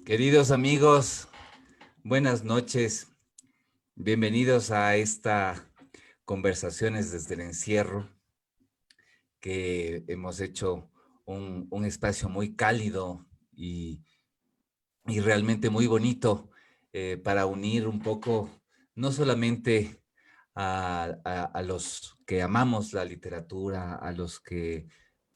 Queridos amigos, buenas noches. Bienvenidos a esta Conversaciones desde el Encierro, que hemos hecho un espacio muy cálido y realmente muy bonito para unir un poco, no solamente a los que amamos la literatura, a los que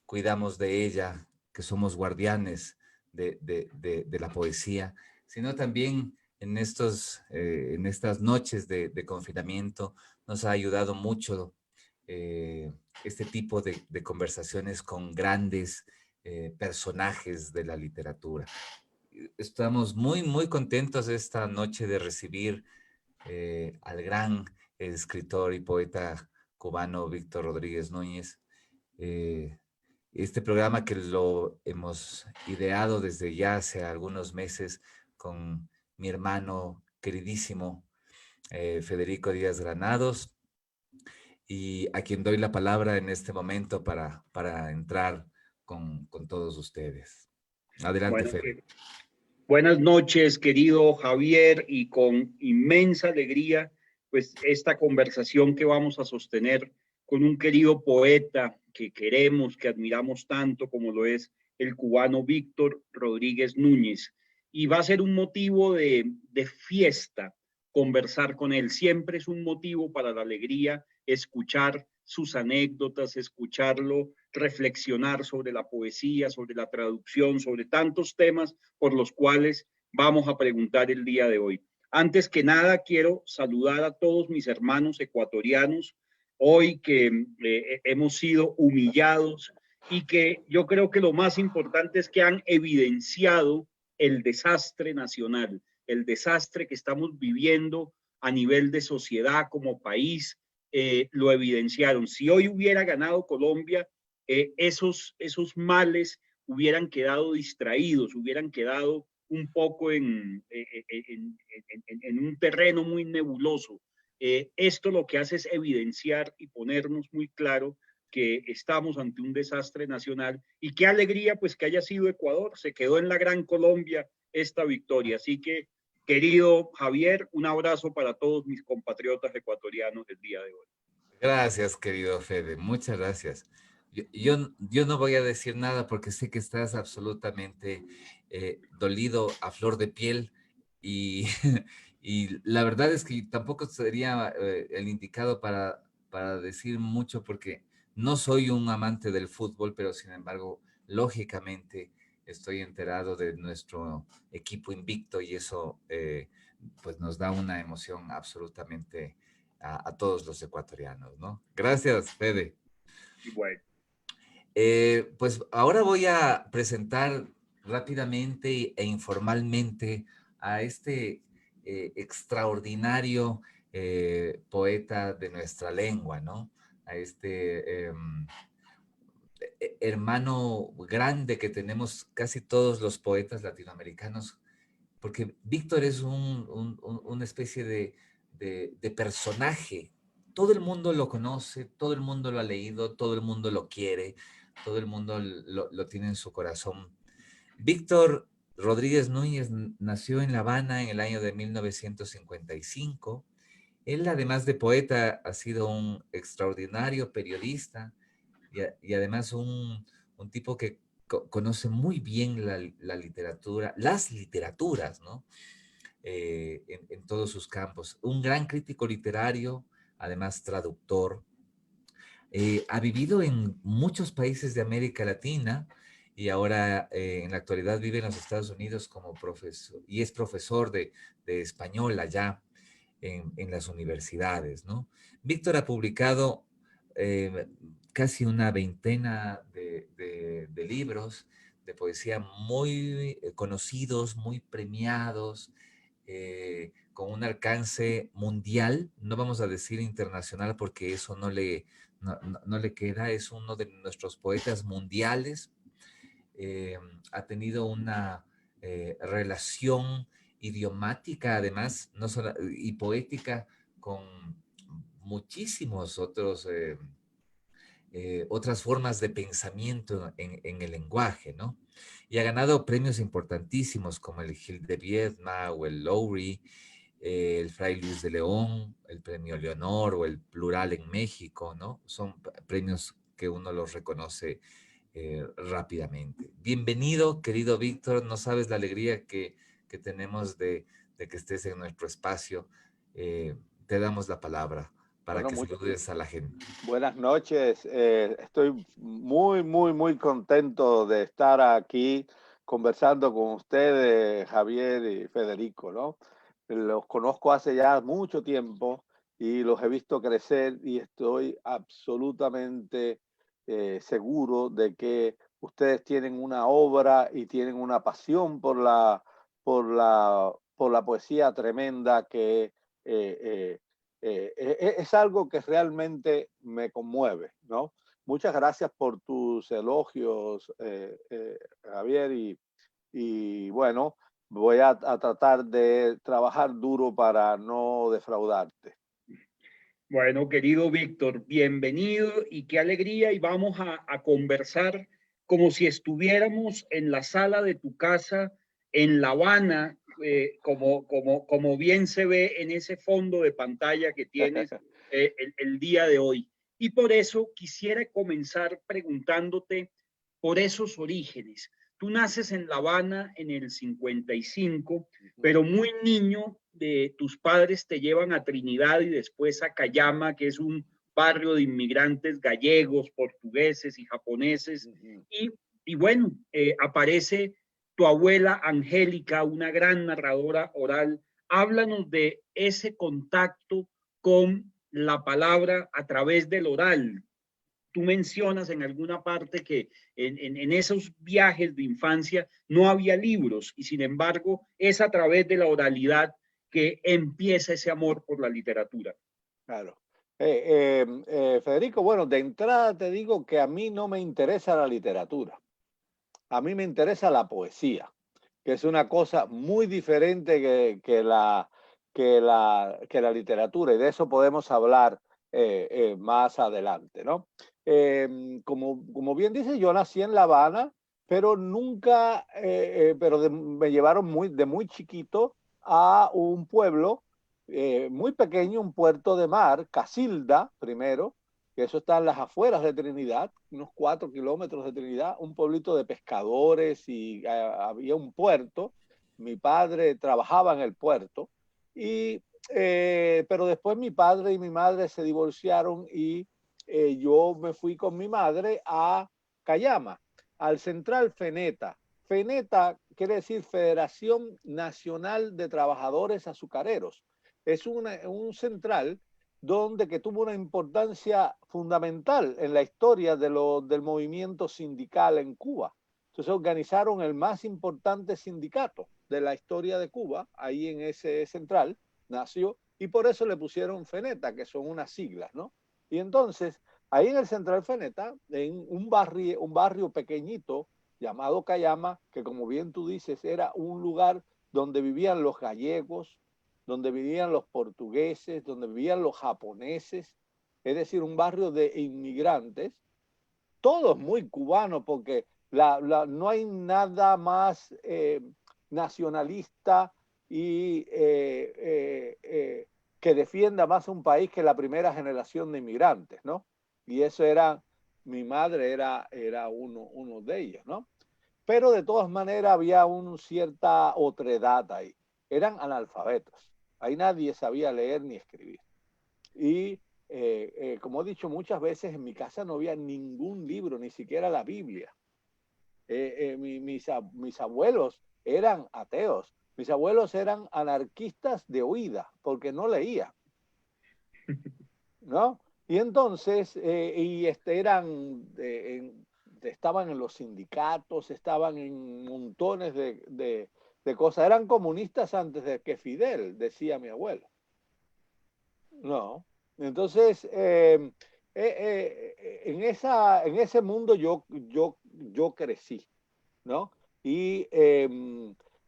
cuidamos de ella, que somos guardianes de la poesía, sino también en estas noches de confinamiento nos ha ayudado mucho eh, este tipo de conversaciones con grandes personajes de la literatura. Estamos muy contentos esta noche de recibir al gran escritor y poeta cubano Víctor Rodríguez Núñez. Eh, este programa que lo hemos ideado desde ya hace algunos meses con mi hermano queridísimo Federico Díaz Granados, y a quien doy la palabra en este momento para entrar con todos ustedes. Adelante, Bueno, Fede. buenas noches, querido Javier, y con inmensa alegría, pues esta conversación que vamos a sostener con un querido poeta que queremos, que admiramos tanto como lo es el cubano Víctor Rodríguez Núñez. Y va a ser un motivo de fiesta conversar con él. Siempre es un motivo para la alegría escuchar sus anécdotas, escucharlo reflexionar sobre la poesía, sobre la traducción, sobre tantos temas por los cuales vamos a preguntar el día de hoy. Antes que nada, quiero saludar a todos mis hermanos ecuatorianos hoy que hemos sido humillados y que yo creo que lo más importante es que han evidenciado el desastre nacional, el desastre que estamos viviendo a nivel de sociedad como país, lo evidenciaron. Si hoy hubiera ganado Colombia, esos males hubieran quedado distraídos, hubieran quedado un poco en un terreno muy nebuloso. Esto lo que hace es evidenciar y ponernos muy claro que estamos ante un desastre nacional y qué alegría pues que haya sido Ecuador, se quedó en la Gran Colombia esta victoria. Así que, querido Javier, un abrazo para todos mis compatriotas ecuatorianos del día de hoy. Gracias, querido Fede. Muchas gracias. Yo no voy a decir nada porque sé que estás absolutamente dolido a flor de piel y, y la verdad es que tampoco sería el indicado para decir mucho porque no soy un amante del fútbol, pero sin embargo, lógicamente estoy enterado de nuestro equipo invicto y eso pues nos da una emoción absolutamente a todos los ecuatorianos, ¿no? Gracias, Fede. Y bueno, Pues ahora voy a presentar rápidamente e informalmente a este extraordinario poeta de nuestra lengua, ¿no? A este hermano grande que tenemos casi todos los poetas latinoamericanos, porque Víctor es una especie de personaje. Todo el mundo lo conoce, todo el mundo lo ha leído, todo el mundo lo quiere, todo el mundo lo tiene en su corazón. Víctor Rodríguez Núñez nació en La Habana en el año de 1955. Él, además de poeta, ha sido un extraordinario periodista y además un tipo que conoce muy bien la literatura, las literaturas, ¿no? En todos sus campos. Un gran crítico literario, además traductor. Ha vivido en muchos países de América Latina y ahora en la actualidad vive en los Estados Unidos como profesor y es profesor de español allá en las universidades, ¿no? Víctor ha publicado casi una veintena de libros de poesía muy conocidos, muy premiados, con un alcance mundial, no vamos a decir internacional porque eso no le queda, es uno de nuestros poetas mundiales. eh, ha tenido una relación idiomática, además, no solo, y poética con muchísimos otros, otras formas de pensamiento en el lenguaje, ¿no? y ha ganado premios importantísimos como el Gil de Viedma o el Lowry, el Fray Luis de León, el Premio Leonor o el Plural en México, ¿no? Son premios que uno los reconoce rápidamente. Bienvenido, querido Víctor. No sabes la alegría que tenemos de que estés en nuestro espacio. Te damos la palabra para Bueno, que saludes a la gente. buenas noches. Estoy muy, muy, muy contento de estar aquí conversando con ustedes, Javier y Federico, ¿no? Los conozco hace ya mucho tiempo y los he visto crecer y estoy absolutamente seguro de que ustedes tienen una obra y tienen una pasión por la poesía tremenda que es algo que realmente me conmueve, ¿no? Muchas gracias por tus elogios, Javier, y bueno, voy a tratar de trabajar duro para no defraudarte. Bueno, querido Víctor, bienvenido y qué alegría y vamos a conversar como si estuviéramos en la sala de tu casa en La Habana, como bien se ve en ese fondo de pantalla que tienes el día de hoy. Y por eso quisiera comenzar preguntándote por esos orígenes. Tú naces en La Habana en el 55, pero muy niño tus padres te llevan a Trinidad y después a Cayama, que es un barrio de inmigrantes gallegos, portugueses y japoneses. Y bueno, aparece tu abuela Angélica, una gran narradora oral. Háblanos de ese contacto con la palabra a través del oral. Tú mencionas en alguna parte que en esos viajes de infancia no había libros y sin embargo es a través de la oralidad que empieza ese amor por la literatura. Claro. Federico, bueno, de entrada te digo que a mí no me interesa la literatura. A mí me interesa la poesía, que es una cosa muy diferente que la literatura, y de eso podemos hablar más adelante, ¿no? Como bien dice, yo nací en La Habana, pero nunca, me llevaron de muy chiquito a un pueblo muy pequeño, un puerto de mar, Casilda, primero, que eso está en las afueras de Trinidad, unos 4 kilómetros de Trinidad, un pueblito de pescadores y había un puerto. Mi padre trabajaba en el puerto, pero después mi padre y mi madre se divorciaron y yo me fui con mi madre a Cayama, al Central Feneta. Feneta quiere decir Federación Nacional de Trabajadores Azucareros. Es un central que tuvo una importancia fundamental en la historia del movimiento sindical en Cuba. Entonces organizaron el más importante sindicato de la historia de Cuba, ahí en ese central nació, y por eso le pusieron Feneta, que son unas siglas, ¿no? Y entonces, ahí en el Central Feneta, en un barrio pequeñito llamado Cayama, que como bien tú dices, era un lugar donde vivían los gallegos, donde vivían los portugueses, donde vivían los japoneses, es decir, un barrio de inmigrantes, todos muy cubanos, porque no hay nada más nacionalista y que defienda más un país que la primera generación de inmigrantes, ¿no? Y eso mi madre era uno de ellos, ¿no? Pero de todas maneras había una cierta otredad ahí. Eran analfabetos. Ahí nadie sabía leer ni escribir. Y como he dicho muchas veces, en mi casa no había ningún libro, ni siquiera la Biblia. Mis abuelos eran ateos. Mis abuelos eran anarquistas de oída, porque no leían, ¿no? Y entonces, estaban en los sindicatos, estaban en montones de cosas. Eran comunistas antes de que Fidel, decía mi abuelo. No. Entonces, en ese mundo yo crecí, ¿no? Y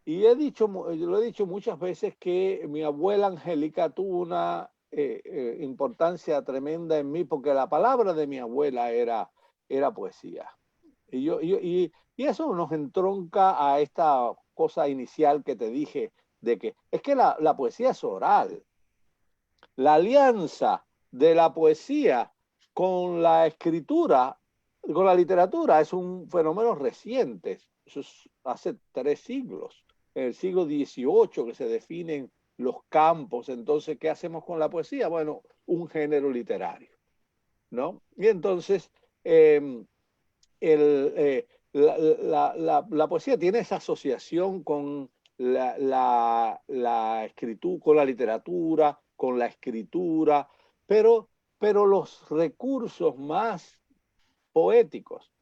lo he dicho muchas veces que mi abuela Angélica tuvo una importancia tremenda en mí, porque la palabra de mi abuela era poesía. Y eso nos entronca a esta cosa inicial que te dije, de que es que la poesía es oral. La alianza de la poesía con la escritura, con la literatura, es un fenómeno reciente. Eso es hace 3 siglos. En el siglo XVIII que se definen los campos. Entonces, ¿qué hacemos con la poesía? Bueno, un género literario, ¿no? Y entonces, eh, la poesía tiene esa asociación con la escritura, con la literatura, con la escritura, pero los recursos más poéticos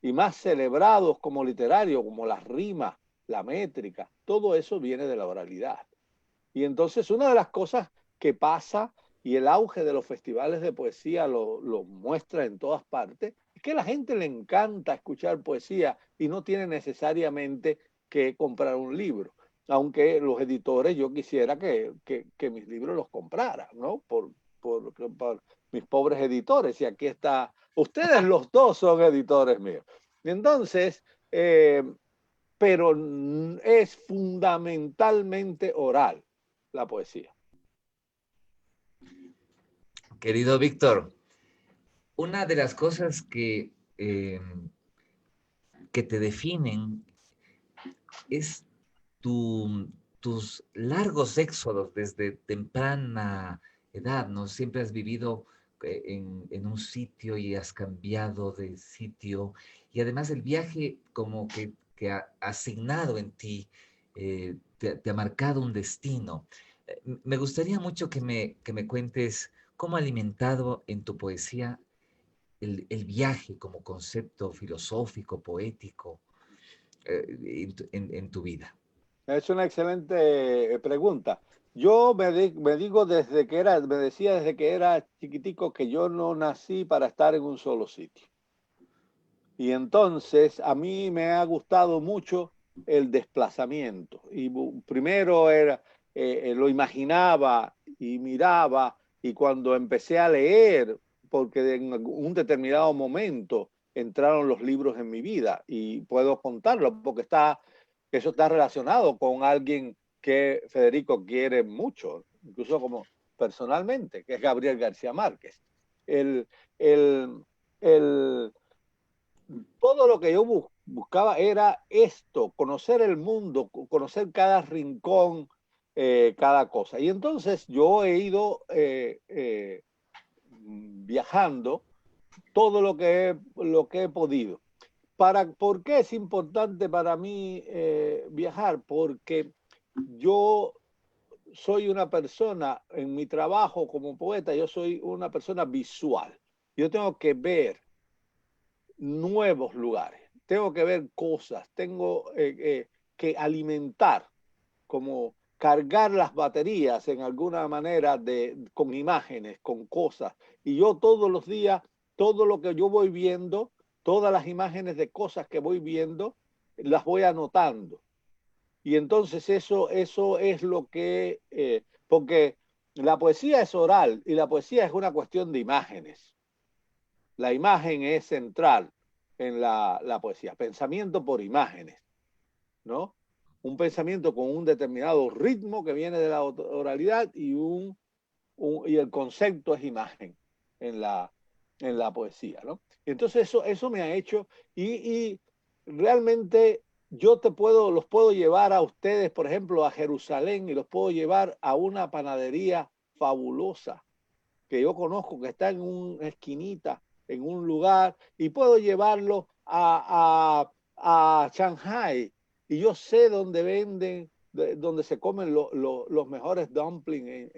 y más celebrados como literarios, como las rimas, la métrica, todo eso viene de la oralidad. Y entonces una de las cosas que pasa, y el auge de los festivales de poesía lo muestra en todas partes, es que a la gente le encanta escuchar poesía y no tiene necesariamente que comprar un libro. Aunque los editores, yo quisiera que mis libros los compraran, ¿no? Por mis pobres editores. Y aquí está, ustedes los dos son editores míos. Entonces, pero es fundamentalmente oral la poesía. Querido Víctor, una de las cosas que te definen es tus largos éxodos desde temprana edad, ¿no? Siempre has vivido en un sitio y has cambiado de sitio, y además el viaje como que ha asignado en ti, te ha marcado un destino. Me gustaría mucho que me cuentes cómo ha alimentado en tu poesía el viaje como concepto filosófico, poético, en tu vida. Es una excelente pregunta. Yo me digo me decía desde que era chiquitico que yo no nací para estar en un solo sitio. Y entonces a mí me ha gustado mucho el desplazamiento. Y primero lo imaginaba y miraba, y cuando empecé a leer, porque en un determinado momento entraron los libros en mi vida, y puedo contarlo porque eso está relacionado con alguien que Federico quiere mucho, incluso como personalmente, que es Gabriel García Márquez. El, el, el, Todo lo que yo buscaba era esto, conocer el mundo, conocer cada rincón, cada cosa. Y entonces yo he ido viajando todo lo que he podido. ¿Por qué es importante para mí viajar? Porque yo soy una persona, en mi trabajo como poeta, yo soy una persona visual. Yo tengo que ver nuevos lugares, tengo que ver cosas, tengo que alimentar, como cargar las baterías en alguna manera con imágenes, con cosas. Y yo todos los días, todo lo que yo voy viendo, todas las imágenes de cosas que voy viendo, las voy anotando. Y entonces eso es lo que, porque la poesía es oral y la poesía es una cuestión de imágenes. La imagen es central en la poesía, pensamiento por imágenes, ¿no? Un pensamiento con un determinado ritmo que viene de la oralidad, y el concepto es imagen en la poesía, ¿no? Entonces eso me ha hecho, y realmente los puedo llevar a ustedes, por ejemplo, a Jerusalén, y los puedo llevar a una panadería fabulosa que yo conozco, que está en una esquinita, en un lugar, y puedo llevarlo a Shanghai, y yo sé dónde venden, donde se comen los mejores dumplings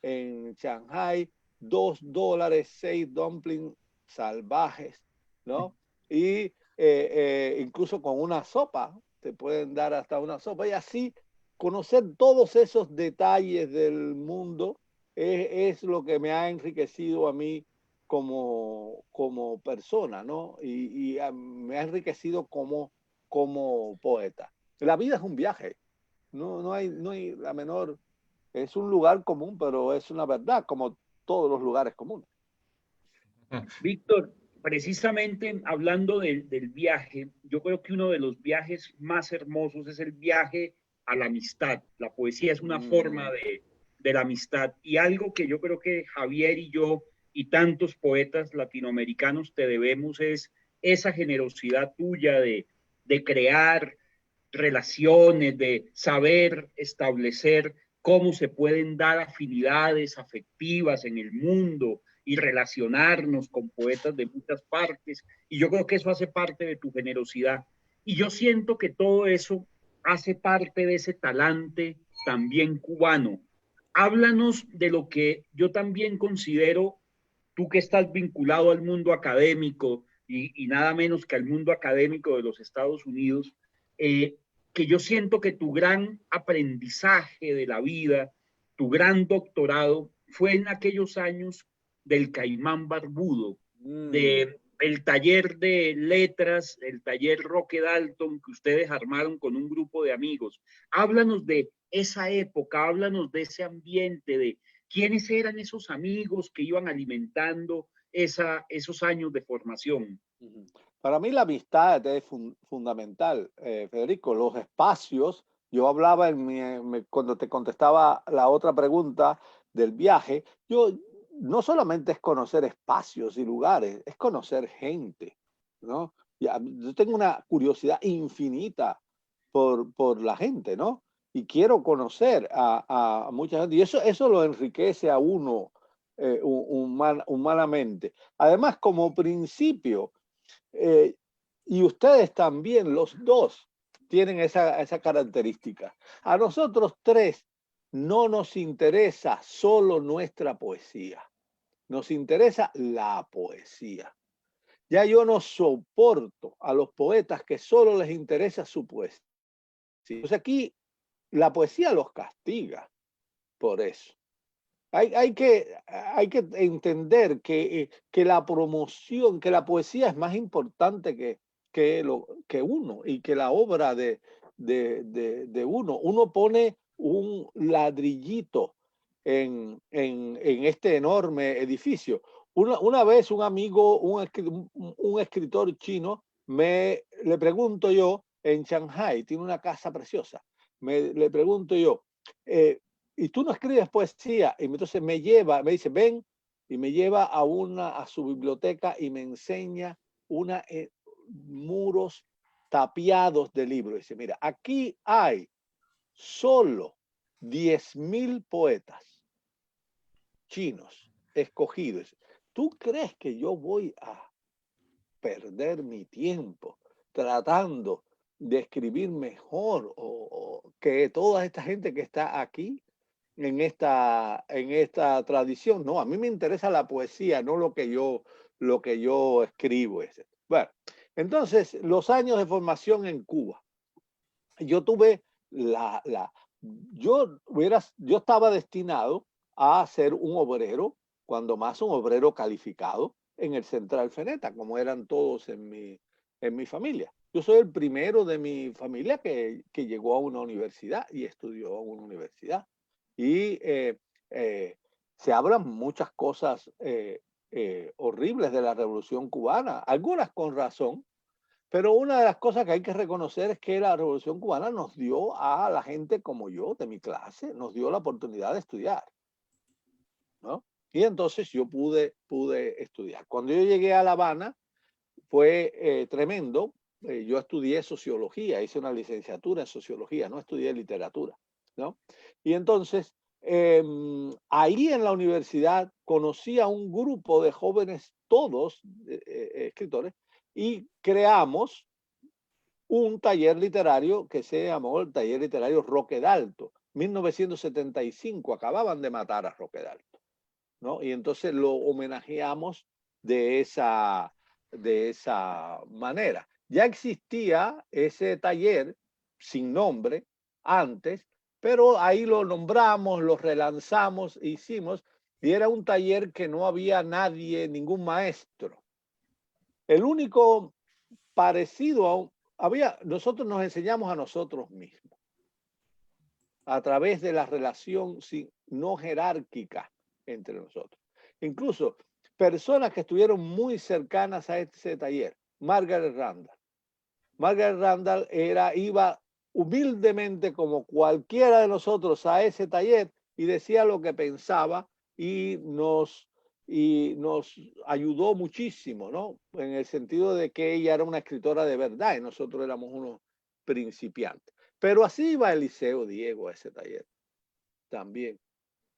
en Shanghai, $2, 6 dumplings salvajes, ¿no? Y incluso con una sopa, te pueden dar hasta una sopa, y así conocer todos esos detalles del mundo es lo que me ha enriquecido a mí como persona, ¿no? Y me ha enriquecido como poeta. La vida es un viaje, no hay la menor, es un lugar común, pero es una verdad, como todos los lugares comunes. Víctor, precisamente hablando del viaje, yo creo que uno de los viajes más hermosos es el viaje a la amistad. La poesía es una forma de la amistad y algo que yo creo que Javier y yo y tantos poetas latinoamericanos te debemos es esa generosidad tuya de crear relaciones, de saber establecer cómo se pueden dar afinidades afectivas en el mundo y relacionarnos con poetas de muchas partes. Y yo creo que eso hace parte de tu generosidad. Y yo siento que todo eso hace parte de ese talante también cubano. Háblanos de lo que yo también considero, tú que estás vinculado al mundo académico y nada menos que al mundo académico de los Estados Unidos, eh, que yo siento que tu gran aprendizaje de la vida, tu gran doctorado, fue en aquellos años del Caimán Barbudo, de el taller de letras, el taller Roque Dalton que ustedes armaron con un grupo de amigos. Háblanos de esa época, háblanos de ese ambiente, de quiénes eran esos amigos que iban alimentando esos años de formación. Para mí la amistad es fundamental, Federico. Los espacios, yo hablaba cuando te contestaba la otra pregunta del viaje, yo no solamente es conocer espacios y lugares, es conocer gente, ¿no? Yo tengo una curiosidad infinita por la gente, ¿no? Y quiero conocer a mucha gente. Y eso lo enriquece a uno humanamente. Además, como principio, eh, y ustedes también, los dos, tienen esa característica. A nosotros tres no nos interesa solo nuestra poesía, nos interesa la poesía. Ya yo no soporto a los poetas que solo les interesa su poesía. Pues aquí la poesía los castiga por eso. Hay que entender que la promoción, que la poesía es más importante que uno y que la obra de uno. Uno pone un ladrillito en este enorme edificio. Una vez un amigo, un escritor chino, le pregunto yo, en Shanghai, tiene una casa preciosa, le pregunto yo, y tú no escribes poesía, y entonces me dice, ven, y me lleva a su biblioteca y me enseña muros tapiados de libros. Dice, mira, aquí hay solo 10.000 poetas chinos escogidos. ¿Tú crees que yo voy a perder mi tiempo tratando de escribir mejor o que toda esta gente que está aquí en esta tradición? No, a mí me interesa la poesía, no lo que yo escribo. Bueno, entonces, los años de formación en Cuba. Yo tuve yo estaba destinado a ser un obrero, cuando más un obrero calificado en el Central Feneta, como eran todos en mi familia. Yo soy el primero de mi familia que llegó a una universidad y estudió en una universidad. Y se hablan muchas cosas horribles de la Revolución Cubana, algunas con razón, pero una de las cosas que hay que reconocer es que la Revolución Cubana nos dio a la gente como yo, de mi clase, nos dio la oportunidad de estudiar, ¿no? Y entonces yo pude estudiar. Cuando yo llegué a La Habana fue tremendo. Yo estudié sociología, hice una licenciatura en sociología, no estudié literatura, ¿no? Y entonces ahí en la universidad conocí a un grupo de jóvenes, todos escritores, y creamos un taller literario que se llamó el Taller Literario Roque Dalton. 1975, acababan de matar a Roque Dalton, ¿no? Y entonces lo homenajeamos de esa manera. Ya existía ese taller sin nombre antes, pero ahí lo nombramos, lo relanzamos, hicimos, y era un taller que no había nadie, ningún maestro. El único parecido nosotros nos enseñamos a nosotros mismos a través de la relación no jerárquica entre nosotros. Incluso personas que estuvieron muy cercanas a ese taller. Margaret Randall. Margaret Randall iba humildemente como cualquiera de nosotros a ese taller y decía lo que pensaba y nos ayudó muchísimo, ¿no? En el sentido de que ella era una escritora de verdad y nosotros éramos unos principiantes. Pero así iba Eliseo Diego a ese taller también.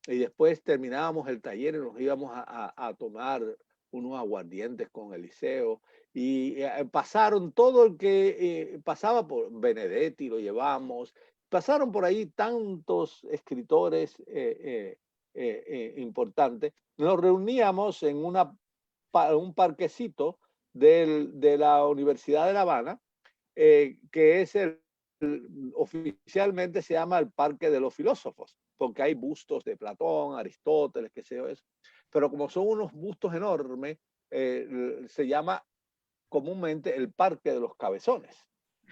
Y después terminábamos el taller y nos íbamos a tomar unos aguardientes con Eliseo. Y pasaron todo el que pasaba por Benedetti, lo llevamos. Pasaron por ahí tantos escritores importantes. Nos reuníamos en un parquecito de la Universidad de La Habana, que es oficialmente se llama el Parque de los Filósofos, porque hay bustos de Platón, Aristóteles, qué sé yo eso. Pero como son unos bustos enormes, se llama comúnmente el Parque de los Cabezones.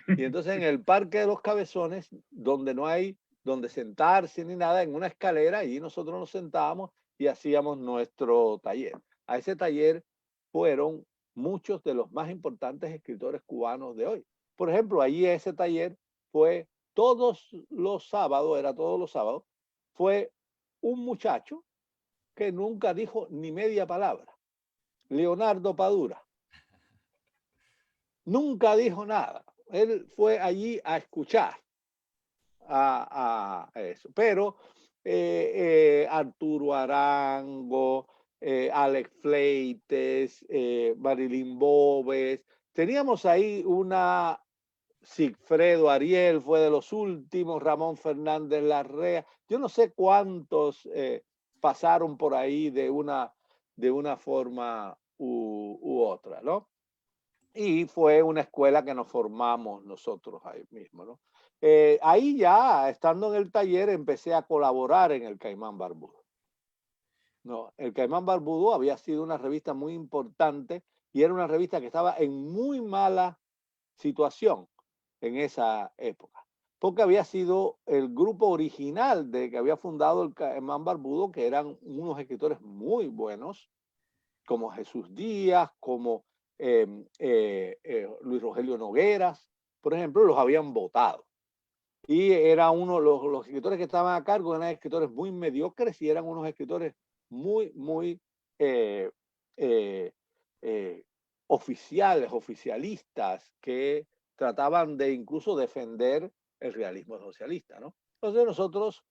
Y entonces en el Parque de los Cabezones, donde no hay donde sentarse ni nada, en una escalera, y nosotros nos sentábamos y hacíamos nuestro taller. A ese taller fueron muchos de los más importantes escritores cubanos de hoy. Por ejemplo, allí ese taller fue todos los sábados, fue un muchacho que nunca dijo ni media palabra, Leonardo Padura. Nunca dijo nada. Él fue allí a escuchar a eso. Pero Arturo Arango, Alex Fleites, Marilyn Bobes, teníamos ahí una Sigfredo Ariel, fue de los últimos, Ramón Fernández Larrea, yo no sé cuántos pasaron por ahí de una forma u otra, ¿no? Y fue una escuela que nos formamos nosotros ahí mismo, ¿no? Ahí ya, estando en el taller, empecé a colaborar en el Caimán Barbudo. No, el Caimán Barbudo había sido una revista muy importante y era una revista que estaba en muy mala situación en esa época, porque había sido el grupo original de que había fundado el Caimán Barbudo, que eran unos escritores muy buenos, como Jesús Díaz, como Luis Rogelio Nogueras, por ejemplo, los habían votado. Y era los escritores que estaban a cargo, eran escritores muy mediocres y eran unos escritores muy eh, eh, oficialistas, que trataban de incluso defender el realismo socialista, ¿no? Entonces nosotros,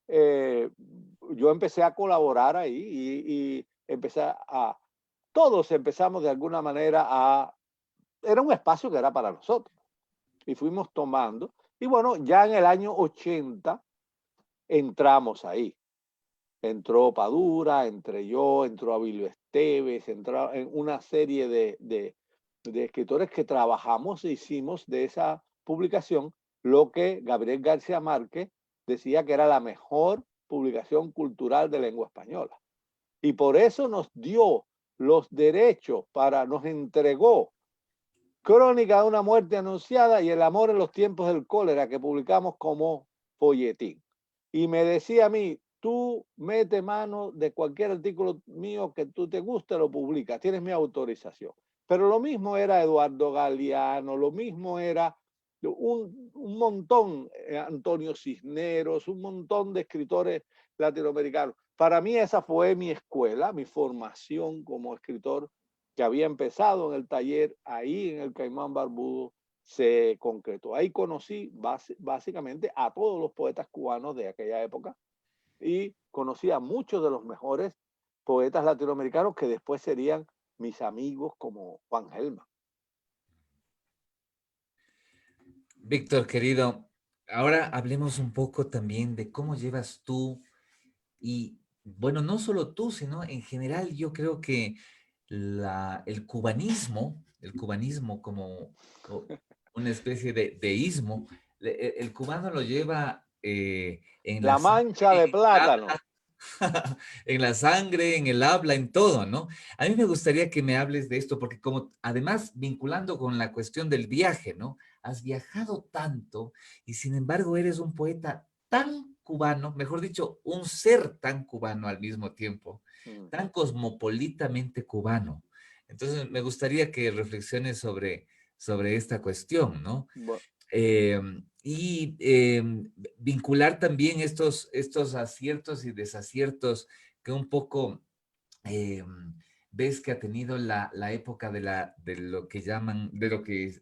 yo empecé a colaborar ahí y todos empezamos de alguna manera era un espacio que era para nosotros y fuimos tomando. Y bueno, ya en el año 80 entramos ahí. Entró Padura, entré yo, entró Abilio Esteves, entró en una serie de escritores que trabajamos e hicimos de esa publicación lo que Gabriel García Márquez decía que era la mejor publicación cultural de lengua española. Y por eso nos dio los derechos nos entregó Crónica de una muerte anunciada y El amor en los tiempos del cólera, que publicamos como folletín. Y me decía a mí, tú mete mano de cualquier artículo mío que tú te guste, lo publicas, tienes mi autorización. Pero lo mismo era Eduardo Galeano, lo mismo era un montón, Antonio Cisneros, un montón de escritores latinoamericanos. Para mí esa fue mi escuela, mi formación como escritor, que había empezado en el taller, ahí en el Caimán Barbudo se concretó. Ahí conocí básicamente a todos los poetas cubanos de aquella época y conocí a muchos de los mejores poetas latinoamericanos que después serían mis amigos, como Juan Gelman. Víctor, querido, ahora hablemos un poco también de cómo llevas tú y, bueno, no solo tú, sino en general yo creo que el cubanismo como una especie de ismo, el cubano lo lleva en La mancha de plátano. en la sangre, en el habla, en todo, ¿no? A mí me gustaría que me hables de esto, porque como además vinculando con la cuestión del viaje, ¿no? Has viajado tanto y sin embargo eres un poeta tan cubano, mejor dicho, un ser tan cubano al mismo tiempo, tan cosmopolitamente cubano. Entonces, me gustaría que reflexiones sobre esta cuestión, ¿no? Bueno, Eh, y vincular también estos aciertos y desaciertos que un poco eh, ves que ha tenido la época de lo que llaman, de lo que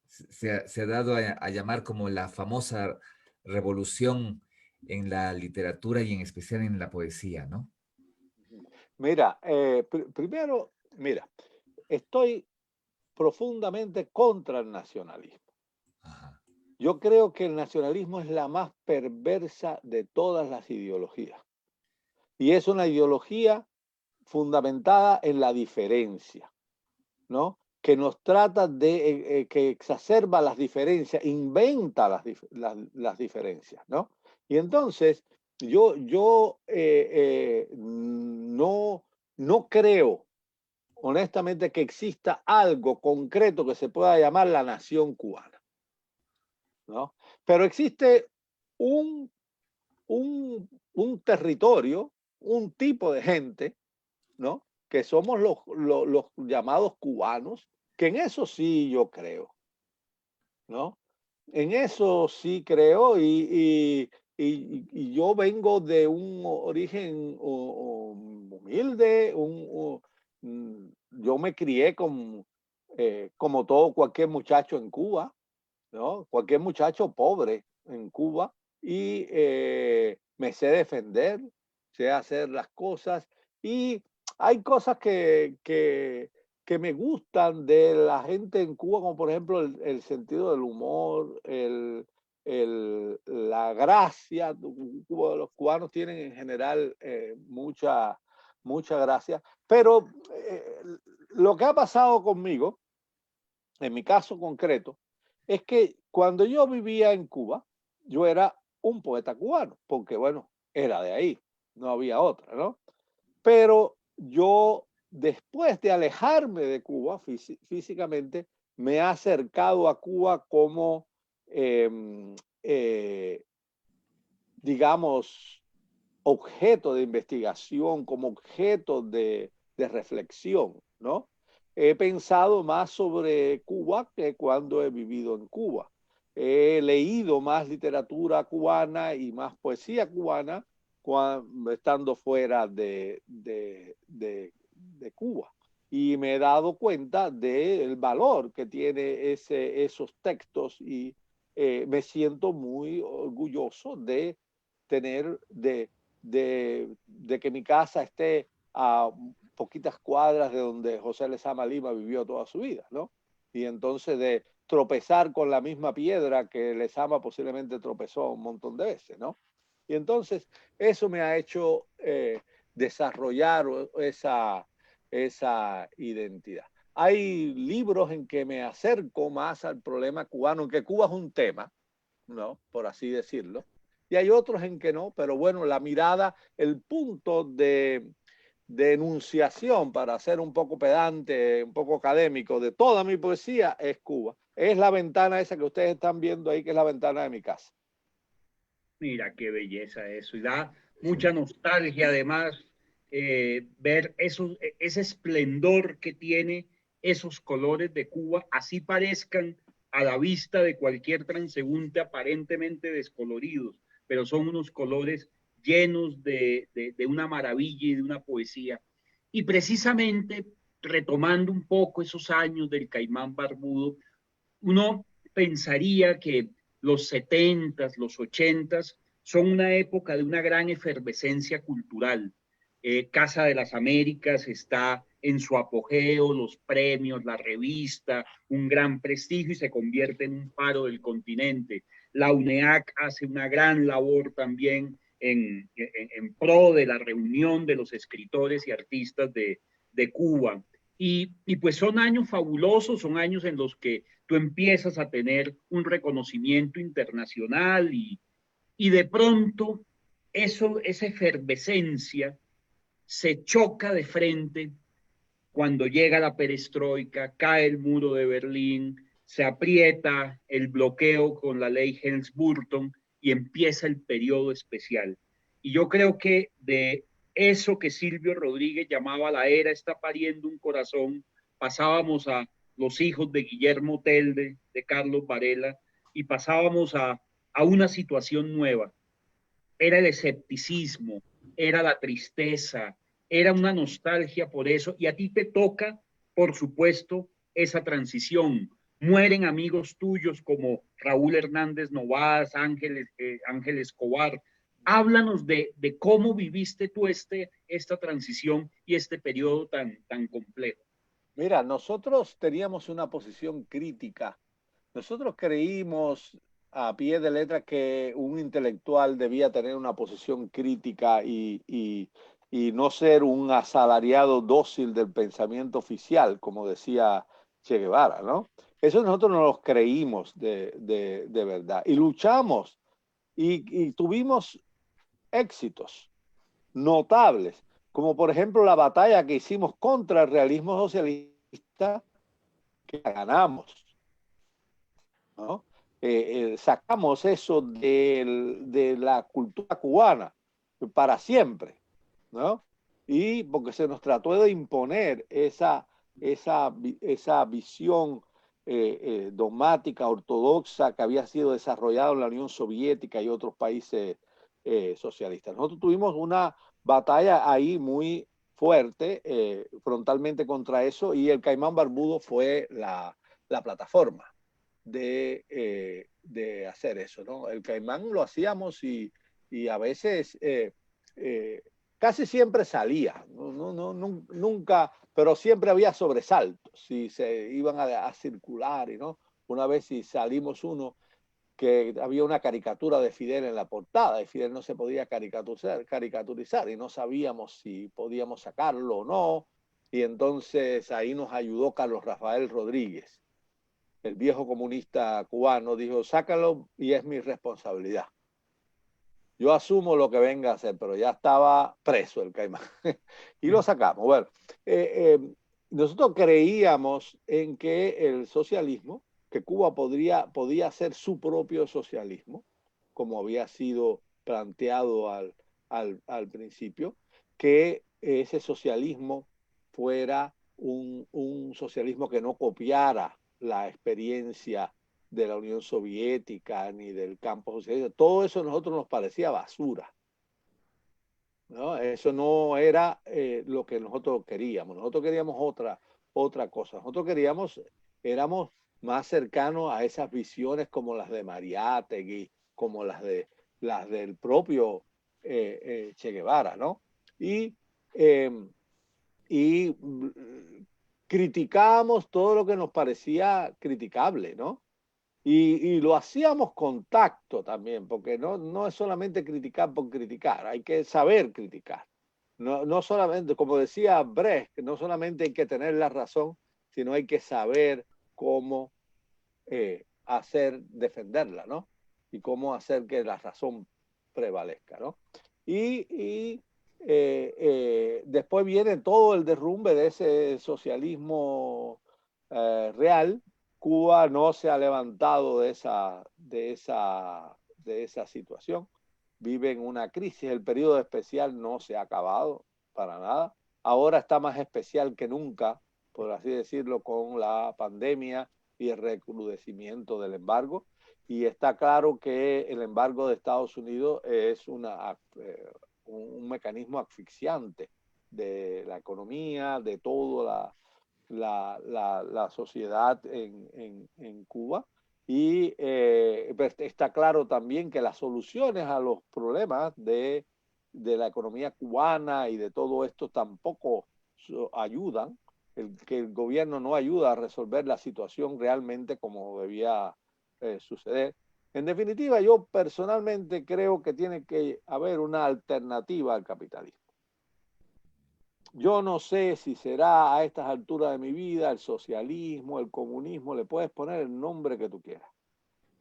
se ha dado a llamar como la famosa revolución en la literatura y en especial en la poesía, ¿no? mira, primero, mira, estoy profundamente contra el nacionalismo. Ajá. Yo creo que el nacionalismo es la más perversa de todas las ideologías. Y es una ideología fundamentada en la diferencia, ¿no? Que nos trata de, que exacerba las diferencias, inventa las diferencias, ¿no? Y entonces, no creo, honestamente, que exista algo concreto que se pueda llamar la nación cubana, ¿no? Pero existe un, un territorio, un tipo de gente, ¿no? Que somos los llamados cubanos, que en eso sí yo creo, ¿no? En eso sí creo y yo vengo de un origen humilde, yo me crié como todo cualquier muchacho en Cuba, ¿no? Cualquier muchacho pobre en Cuba y me sé defender, sé hacer las cosas y hay cosas que me gustan de la gente en Cuba, como por ejemplo el sentido del humor, la gracia. Los cubanos tienen en general mucha gracia, pero lo que ha pasado conmigo, en mi caso concreto, es que cuando yo vivía en Cuba, yo era un poeta cubano, porque bueno, era de ahí, no había otra, ¿no? Pero yo, después de alejarme de Cuba físicamente, me he acercado a Cuba como, eh, eh, digamos, objeto de investigación, como objeto de reflexión, ¿no? He pensado más sobre Cuba que cuando he vivido en Cuba. He leído más literatura cubana y más poesía cubana cuando, estando fuera de Cuba. Y me he dado cuenta del valor que tiene esos textos y me siento muy orgulloso de tener, de que mi casa esté a poquitas cuadras de donde José Lezama Lima vivió toda su vida, ¿no? Y entonces de tropezar con la misma piedra que Lezama posiblemente tropezó un montón de veces, ¿no? Y entonces eso me ha hecho desarrollar esa identidad. Hay libros en que me acerco más al problema cubano, en que Cuba es un tema, ¿no? Por así decirlo, y hay otros en que no, pero bueno, la mirada, el punto de enunciación, para ser un poco pedante, un poco académico, de toda mi poesía es Cuba. Es la ventana esa que ustedes están viendo ahí, que es la ventana de mi casa. Mira qué belleza eso. Y da Sí. mucha nostalgia además ver ese esplendor que tiene esos colores de Cuba, así parezcan a la vista de cualquier transeúnte aparentemente descoloridos, pero son unos colores llenos de una maravilla y de una poesía. Y precisamente retomando un poco esos años del Caimán Barbudo, uno pensaría que los 70s, los 80s son una época de una gran efervescencia cultural. Casa de las Américas está en su apogeo, los premios, la revista, un gran prestigio y se convierte en un faro del continente. La UNEAC hace una gran labor también en pro de la reunión de los escritores y artistas de Cuba. Y pues son años fabulosos, son años en los que tú empiezas a tener un reconocimiento internacional y de pronto esa efervescencia se choca de frente cuando llega la perestroika, cae el muro de Berlín, se aprieta el bloqueo con la ley Helms-Burton y empieza el periodo especial. Y yo creo que de eso que Silvio Rodríguez llamaba la era está pariendo un corazón, pasábamos a Los hijos de Guillermo Tell, de Carlos Varela, y pasábamos a una situación nueva. Era el escepticismo, era la tristeza, era una nostalgia por eso, y a ti te toca, por supuesto, esa transición. Mueren amigos tuyos como Raúl Hernández Novas, Ángel Escobar. Háblanos de cómo viviste tú esta transición y este periodo tan complejo. Mira, nosotros teníamos una posición crítica. Nosotros creímos a pie de letra que un intelectual debía tener una posición crítica y no ser un asalariado dócil del pensamiento oficial, como decía Che Guevara, ¿no? Eso nosotros no lo creímos de verdad. Y luchamos y tuvimos éxitos notables, como por ejemplo la batalla que hicimos contra el realismo socialista, que ganamos, ¿no? Sacamos eso de la cultura cubana para siempre, ¿no? Y porque se nos trató de imponer esa visión dogmática, ortodoxa, que había sido desarrollada en la Unión Soviética y otros países socialistas. Nosotros tuvimos una batalla ahí muy fuerte, frontalmente contra eso, y el Caimán Barbudo fue la plataforma de hacer eso, ¿no? El Caimán lo hacíamos y a veces casi siempre salía, nunca, pero siempre había sobresaltos, si se iban a circular, y no. Una vez si salimos uno que había una caricatura de Fidel en la portada, y Fidel no se podía caricaturizar y no sabíamos si podíamos sacarlo o no, y entonces ahí nos ayudó Carlos Rafael Rodríguez, el viejo comunista cubano, dijo, sácalo y es mi responsabilidad. Yo asumo lo que venga a hacer, pero ya estaba preso el Caimán. Y lo sacamos. Bueno, nosotros creíamos en que el socialismo, que Cuba podía hacer su propio socialismo, como había sido planteado al principio, que ese socialismo fuera un socialismo que no copiara la experiencia de la Unión Soviética ni del campo socialista. Todo eso a nosotros nos parecía basura, ¿no? Eso no era lo que nosotros queríamos. Nosotros queríamos otra cosa. Nosotros éramos más cercanos a esas visiones como las de Mariátegui, como las del propio Che Guevara, ¿no? Y criticábamos todo lo que nos parecía criticable, ¿no? Y lo hacíamos con tacto también, porque no es solamente criticar por criticar, hay que saber criticar. No solamente, como decía Brecht, no solamente hay que tener la razón, sino hay que saber cómo defenderla, ¿no? Y cómo hacer que la razón prevalezca, ¿no? Después viene todo el derrumbe de ese socialismo real. Cuba no se ha levantado de esa situación. Vive en una crisis. El periodo especial no se ha acabado para nada. Ahora está más especial que nunca, por así decirlo, con la pandemia y el recrudecimiento del embargo. Y está claro que el embargo de Estados Unidos es un mecanismo asfixiante de la economía, de toda la sociedad en Cuba. Y pues está claro también que las soluciones a los problemas de la economía cubana y de todo esto tampoco ayudan, que el gobierno no ayuda a resolver la situación realmente como debía suceder. En definitiva, yo personalmente creo que tiene que haber una alternativa al capitalismo. Yo no sé si será a estas alturas de mi vida el socialismo, el comunismo, le puedes poner el nombre que tú quieras,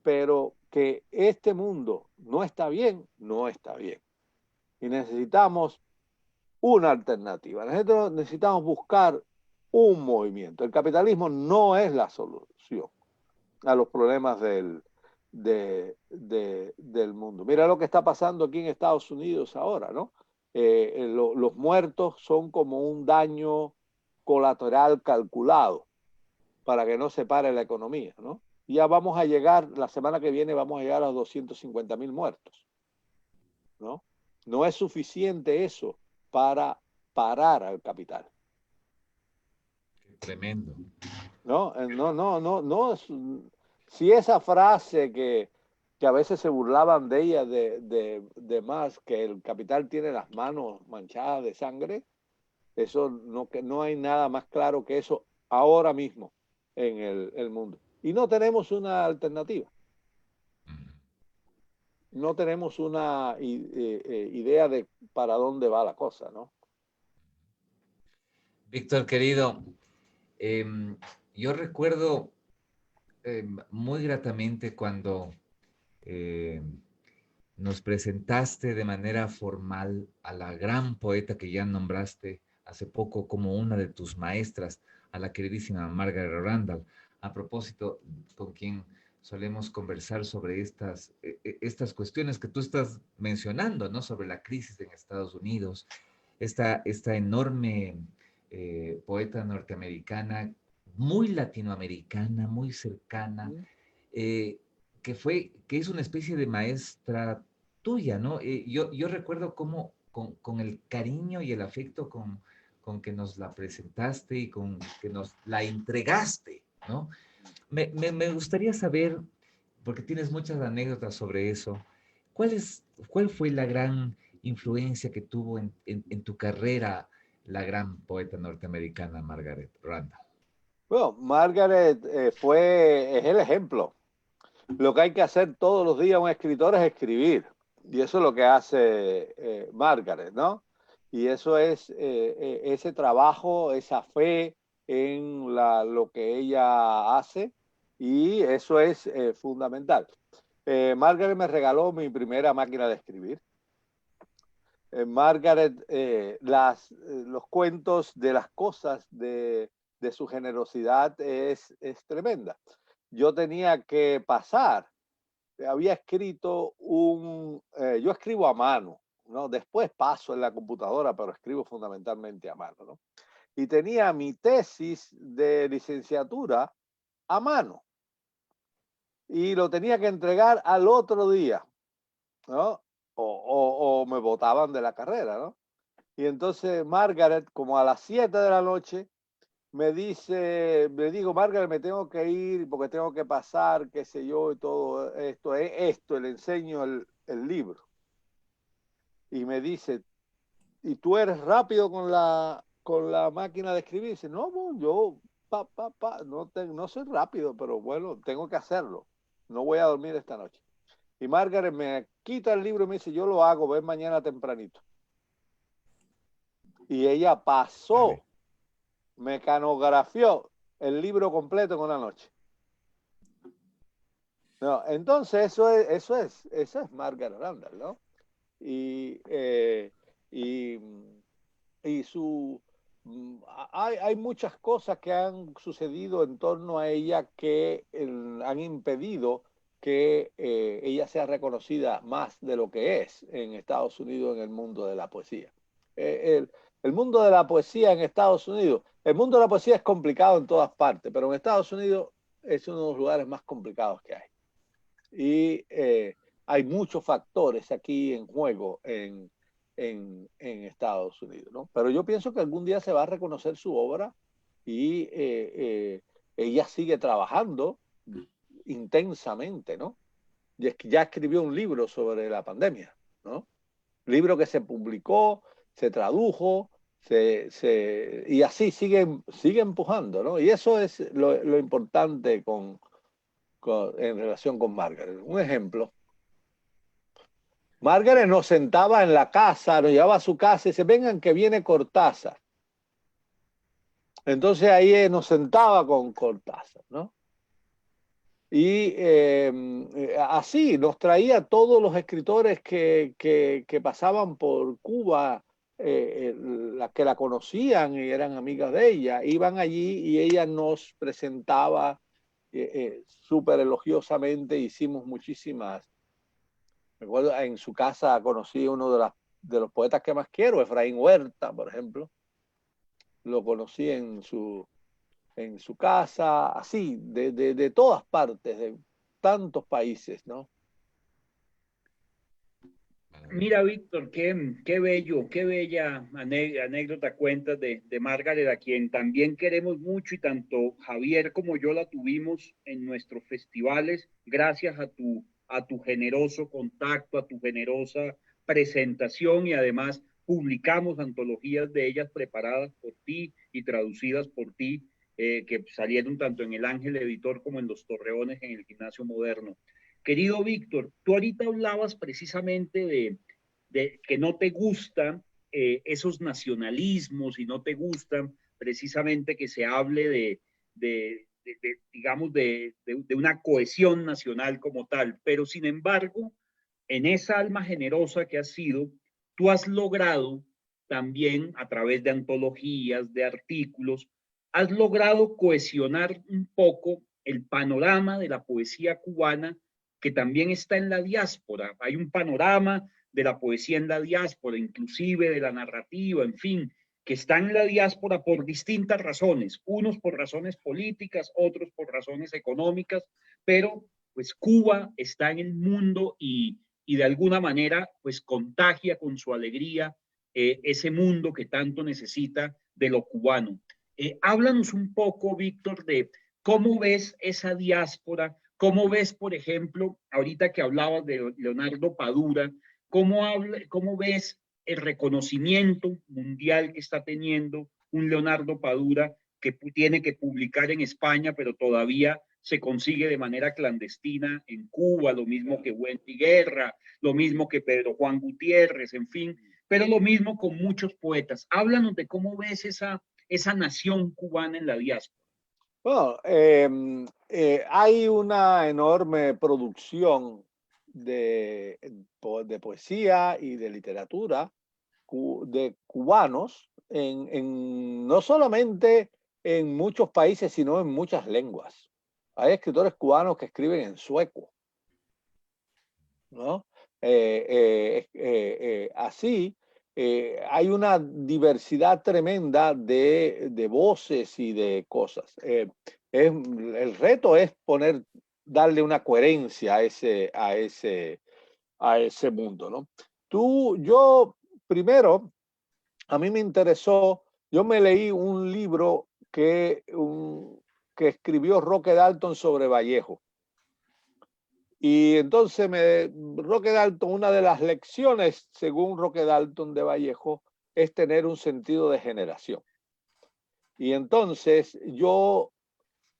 pero que este mundo no está bien, no está bien. Y necesitamos una alternativa. Nosotros necesitamos buscar un movimiento. El capitalismo no es la solución a los problemas del del mundo. Mira lo que está pasando aquí en Estados Unidos ahora, ¿no? Los muertos son como un daño colateral calculado para que no se pare la economía, ¿no? Ya vamos a llegar, la semana que viene vamos a llegar a 250,000 muertos, ¿no? No es suficiente eso para parar al capital. Tremendo. No, no. Si esa frase que a veces se burlaban de ella, de más, que el capital tiene las manos manchadas de sangre, eso no, que no hay nada más claro que eso ahora mismo en el mundo. Y no tenemos una alternativa. No tenemos una idea de para dónde va la cosa, ¿no? Víctor, querido, yo recuerdo muy gratamente cuando nos presentaste de manera formal a la gran poeta que ya nombraste hace poco como una de tus maestras, a la queridísima Margaret Randall, a propósito, con quien solemos conversar sobre estas cuestiones que tú estás mencionando, ¿no? Sobre la crisis en Estados Unidos, esta enorme poeta norteamericana, muy latinoamericana, muy cercana, que es una especie de maestra tuya, ¿no? Yo recuerdo cómo con el cariño y el afecto con que nos la presentaste y con que nos la entregaste, ¿no? Me gustaría saber, porque tienes muchas anécdotas sobre eso, ¿cuál fue la gran influencia que tuvo en tu carrera la gran poeta norteamericana Margaret Randall? Bueno, Margaret es el ejemplo. Lo que hay que hacer todos los días un escritor es escribir. Y eso es lo que hace Margaret, ¿no? Y eso es ese trabajo, esa fe en lo que ella hace. Y eso es fundamental. Margaret me regaló mi primera máquina de escribir. Margaret, los cuentos de las cosas de su generosidad es tremenda. Yo tenía que pasar, había escrito yo escribo a mano, ¿no? Después paso en la computadora, pero escribo fundamentalmente a mano, ¿no? Y tenía mi tesis de licenciatura a mano y lo tenía que entregar al otro día, ¿no? O me botaban de la carrera, ¿no? Y entonces Margaret, como a las 7 de la noche, me digo, Margaret, me tengo que ir porque tengo que pasar, qué sé yo, y todo esto, le enseño el libro. Y me dice, ¿y tú eres rápido con la máquina de escribir? Dice, no, yo, no soy rápido, pero bueno, tengo que hacerlo. No voy a dormir esta noche. Y Margaret me quita el libro y me dice, yo lo hago, ven mañana tempranito. Y ella pasó, mecanografió el libro completo en una noche. No, entonces eso es Margaret Randall, ¿no? Y hay muchas cosas que han sucedido en torno a ella que han impedido que ella sea reconocida más de lo que es en Estados Unidos en el mundo de la poesía. El mundo de la poesía en Estados Unidos, el mundo de la poesía es complicado en todas partes, pero en Estados Unidos es uno de los lugares más complicados que hay. Y hay muchos factores aquí en juego en Estados Unidos, ¿no? Pero yo pienso que algún día se va a reconocer su obra y ella sigue trabajando intensamente, ¿no? Ya escribió un libro sobre la pandemia, ¿no? Libro que se publicó, se tradujo, y así sigue empujando, ¿no? Y eso es lo importante en relación con Margaret. Un ejemplo. Margaret nos sentaba en la casa, nos llevaba a su casa y dice, vengan que viene Cortázar. Entonces ahí nos sentaba con Cortázar, ¿no? Y así nos traía todos los escritores que pasaban por Cuba, las que la conocían y eran amigas de ella, iban allí y ella nos presentaba súper elogiosamente, hicimos muchísimas. Me acuerdo, en su casa conocí uno de los poetas que más quiero, Efraín Huerta, por ejemplo. Lo conocí en su casa, así, de todas partes, de tantos países, ¿no? Mira, Víctor, qué bello, qué bella anécdota cuentas de Margaret, a quien también queremos mucho y tanto Javier como yo la tuvimos en nuestros festivales, gracias a tu generoso contacto, a tu generosa presentación y además publicamos antologías de ellas preparadas por ti y traducidas por ti, que salieron tanto en El Ángel Editor como en Los Torreones en el Gimnasio Moderno. Querido Víctor, tú ahorita hablabas precisamente de que no te gustan esos nacionalismos y no te gustan precisamente que se hable digamos, de una cohesión nacional como tal, pero sin embargo, en esa alma generosa que has sido, tú has logrado también a través de antologías, de artículos, has logrado cohesionar un poco el panorama de la poesía cubana que también está en la diáspora. Hay un panorama de la poesía en la diáspora, inclusive de la narrativa, en fin, que está en la diáspora por distintas razones, unos por razones políticas, otros por razones económicas, pero pues Cuba está en el mundo y de alguna manera pues contagia con su alegría ese mundo que tanto necesita de lo cubano. Háblanos un poco, Víctor, de cómo ves esa diáspora, cómo ves, por ejemplo, ahorita que hablabas de Leonardo Padura, cómo ves el reconocimiento mundial que está teniendo un Leonardo Padura que tiene que publicar en España, pero todavía se consigue de manera clandestina en Cuba, lo mismo que Wendy Guerra, lo mismo que Pedro Juan Gutiérrez, en fin, pero lo mismo con muchos poetas. Háblanos de cómo ves esa nación cubana en la diáspora. Bueno, hay una enorme producción de poesía y de literatura de cubanos no solamente en muchos países, sino en muchas lenguas. Hay escritores cubanos que escriben en sueco, ¿no? Así, hay una diversidad tremenda de voces y de cosas. El reto es darle una coherencia a ese mundo, ¿no? Primero, a mí me interesó, yo me leí un libro que escribió Roque Dalton sobre Vallejo. Y entonces Roque Dalton, una de las lecciones, según Roque Dalton de Vallejo, es tener un sentido de generación. Y entonces yo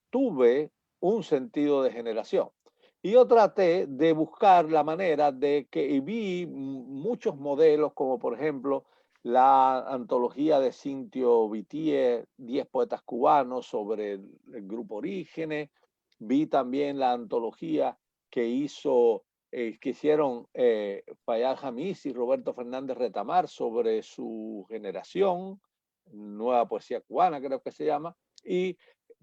tuve un sentido de generación. Y yo traté de buscar la manera y vi muchos modelos, como por ejemplo la antología de Cintio Vitier, 10 poetas cubanos sobre el grupo Orígenes. Vi también la antología que hicieron Fayal Jamis y Roberto Fernández Retamar sobre su generación, Nueva Poesía Cubana, creo que se llama. Y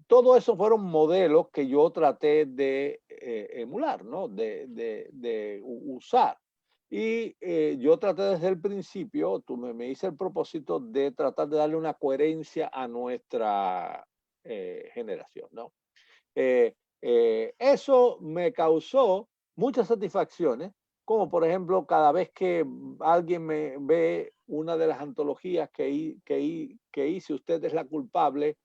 todo eso fueron modelos que yo traté de emular, ¿no? De usar. Y yo traté desde el principio, me hice el propósito de tratar de darle una coherencia a nuestra generación, ¿no? Eso me causó muchas satisfacciones, como por ejemplo cada vez que alguien me ve una de las antologías que hice, Usted es la culpable,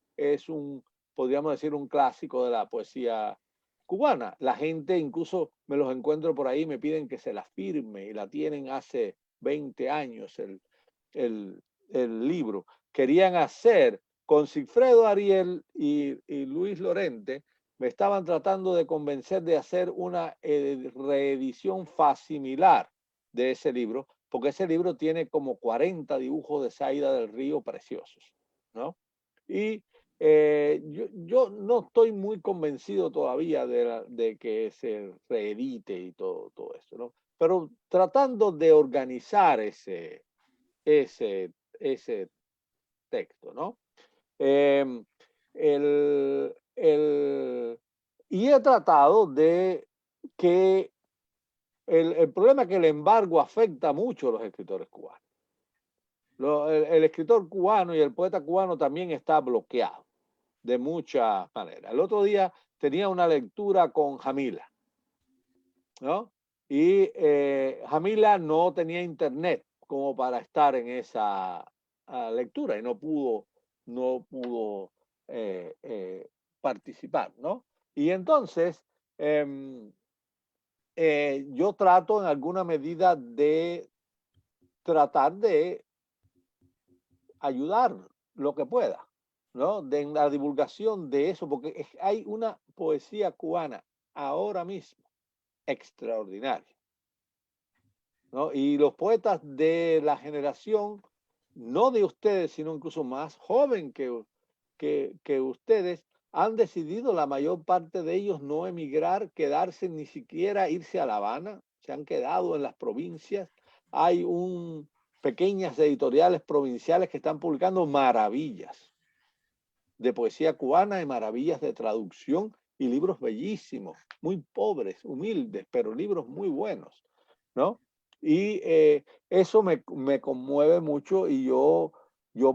podríamos decir, un clásico de la poesía cubana. La gente, incluso me los encuentro por ahí, me piden que se la firme y la tienen hace 20 años el libro. Querían hacer con Sigfredo Ariel y Luis Lorente, me estaban tratando de convencer de hacer una reedición facsimilar de ese libro, porque ese libro tiene como 40 dibujos de Zaida del Río preciosos, ¿no? Y yo no estoy muy convencido todavía de que se reedite y todo eso, ¿no? Pero tratando de organizar ese texto, ¿no? El, el, Y he tratado de que el problema es que el embargo afecta mucho a los escritores cubanos. El escritor cubano y el poeta cubano también está bloqueado de muchas maneras. El otro día tenía una lectura con Jamila, ¿no? Y Jamila no tenía internet como para estar en esa lectura y no pudo participar, ¿no? Y entonces yo trato en alguna medida de tratar de ayudar lo que pueda, ¿no? De en la divulgación de eso, porque hay una poesía cubana ahora mismo extraordinaria, ¿no? Y los poetas de la generación, no de ustedes, sino incluso más joven que ustedes, han decidido la mayor parte de ellos no emigrar, quedarse, ni siquiera irse a La Habana, se han quedado en las provincias. Hay pequeñas editoriales provinciales que están publicando maravillas de poesía cubana y maravillas de traducción y libros bellísimos, muy pobres, humildes, pero libros muy buenos, ¿no? Y eso me conmueve mucho y yo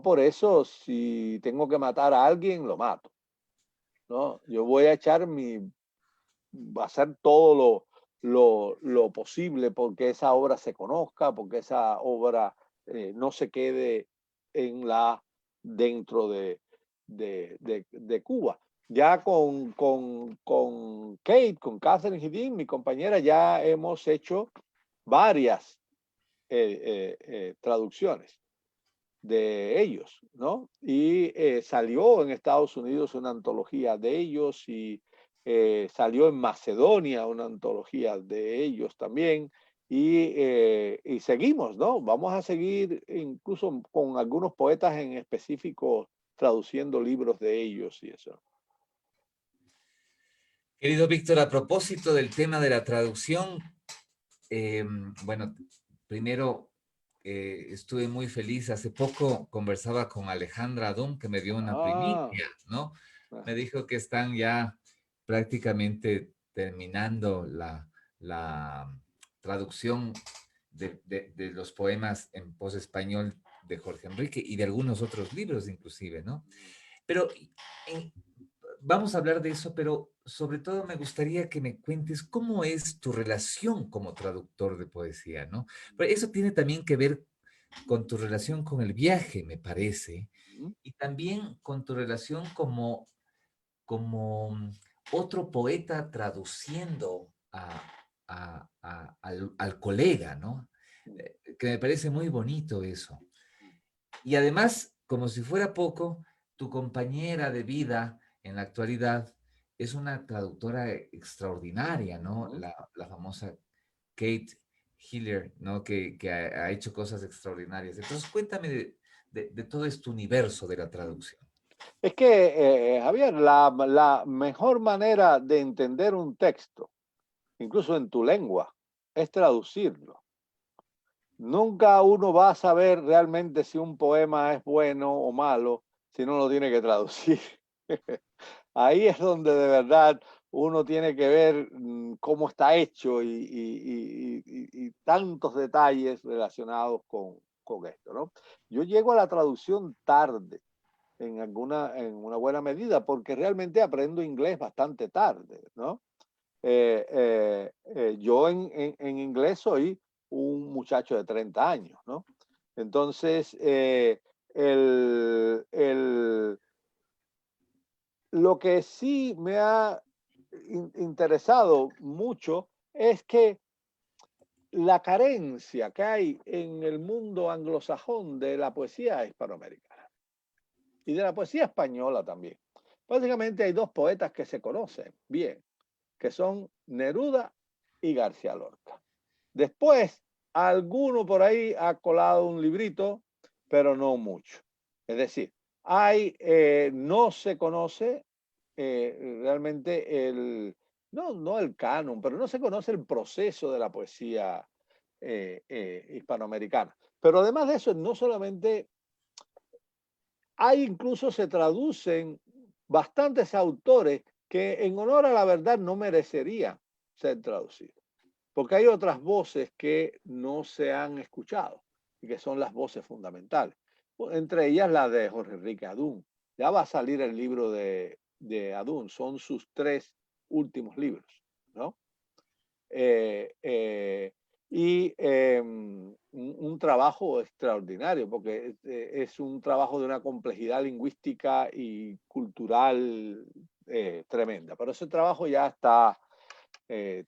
por eso, si tengo que matar a alguien, lo mato, ¿no? Yo voy a hacer todo lo posible porque esa obra se conozca, porque esa obra no se quede dentro de Cuba. Ya con Kate, con Catherine Hiddink, mi compañera, ya hemos hecho varias traducciones de ellos, ¿no? Y salió en Estados Unidos una antología de ellos y salió en Macedonia una antología de ellos también. Y seguimos, ¿no? Vamos a seguir incluso con algunos poetas en específico traduciendo libros de ellos y eso. Querido Víctor, a propósito del tema de la traducción, bueno, primero estuve muy feliz. Hace poco conversaba con Alejandra Adum, que me dio una Ah, primicia, ¿no? Me dijo que están ya prácticamente terminando la traducción de los poemas en pos-español de Jorge Enrique y de algunos otros libros inclusive, ¿no? Pero vamos a hablar de eso, pero sobre todo me gustaría que me cuentes cómo es tu relación como traductor de poesía, ¿no? Pero eso tiene también que ver con tu relación con el viaje, me parece, y también con tu relación como otro poeta traduciendo al colega, ¿no? Que me parece muy bonito eso. Y además, como si fuera poco, tu compañera de vida en la actualidad es una traductora extraordinaria, ¿no? La famosa Kate Hiller, ¿no? Que ha hecho cosas extraordinarias. Entonces, cuéntame de todo este universo de la traducción. Es que, Javier, la mejor manera de entender un texto, incluso en tu lengua, es traducirlo. Nunca uno va a saber realmente si un poema es bueno o malo si no lo tiene que traducir. Ahí es donde de verdad uno tiene que ver cómo está hecho y tantos detalles relacionados con esto, ¿no? Yo llego a la traducción tarde en una buena medida porque realmente aprendo inglés bastante tarde, ¿no? Yo en inglés soy un muchacho de 30 años, ¿no? Entonces, lo que sí me ha interesado mucho es que la carencia que hay en el mundo anglosajón de la poesía hispanoamericana y de la poesía española también. Básicamente hay dos poetas que se conocen bien, que son Neruda y García Lorca. Después, alguno por ahí ha colado un librito, pero no mucho. Es decir, no se conoce realmente no el canon, pero no se conoce el proceso de la poesía hispanoamericana. Pero además de eso, no solamente incluso se traducen bastantes autores que en honor a la verdad no merecerían ser traducidos, porque hay otras voces que no se han escuchado y que son las voces fundamentales. Entre ellas la de Jorge Enrique Adún. Ya va a salir el libro de Adún, son sus 3 últimos libros, ¿no? Un trabajo extraordinario, porque es un trabajo de una complejidad lingüística y cultural tremenda. Pero ese trabajo ya está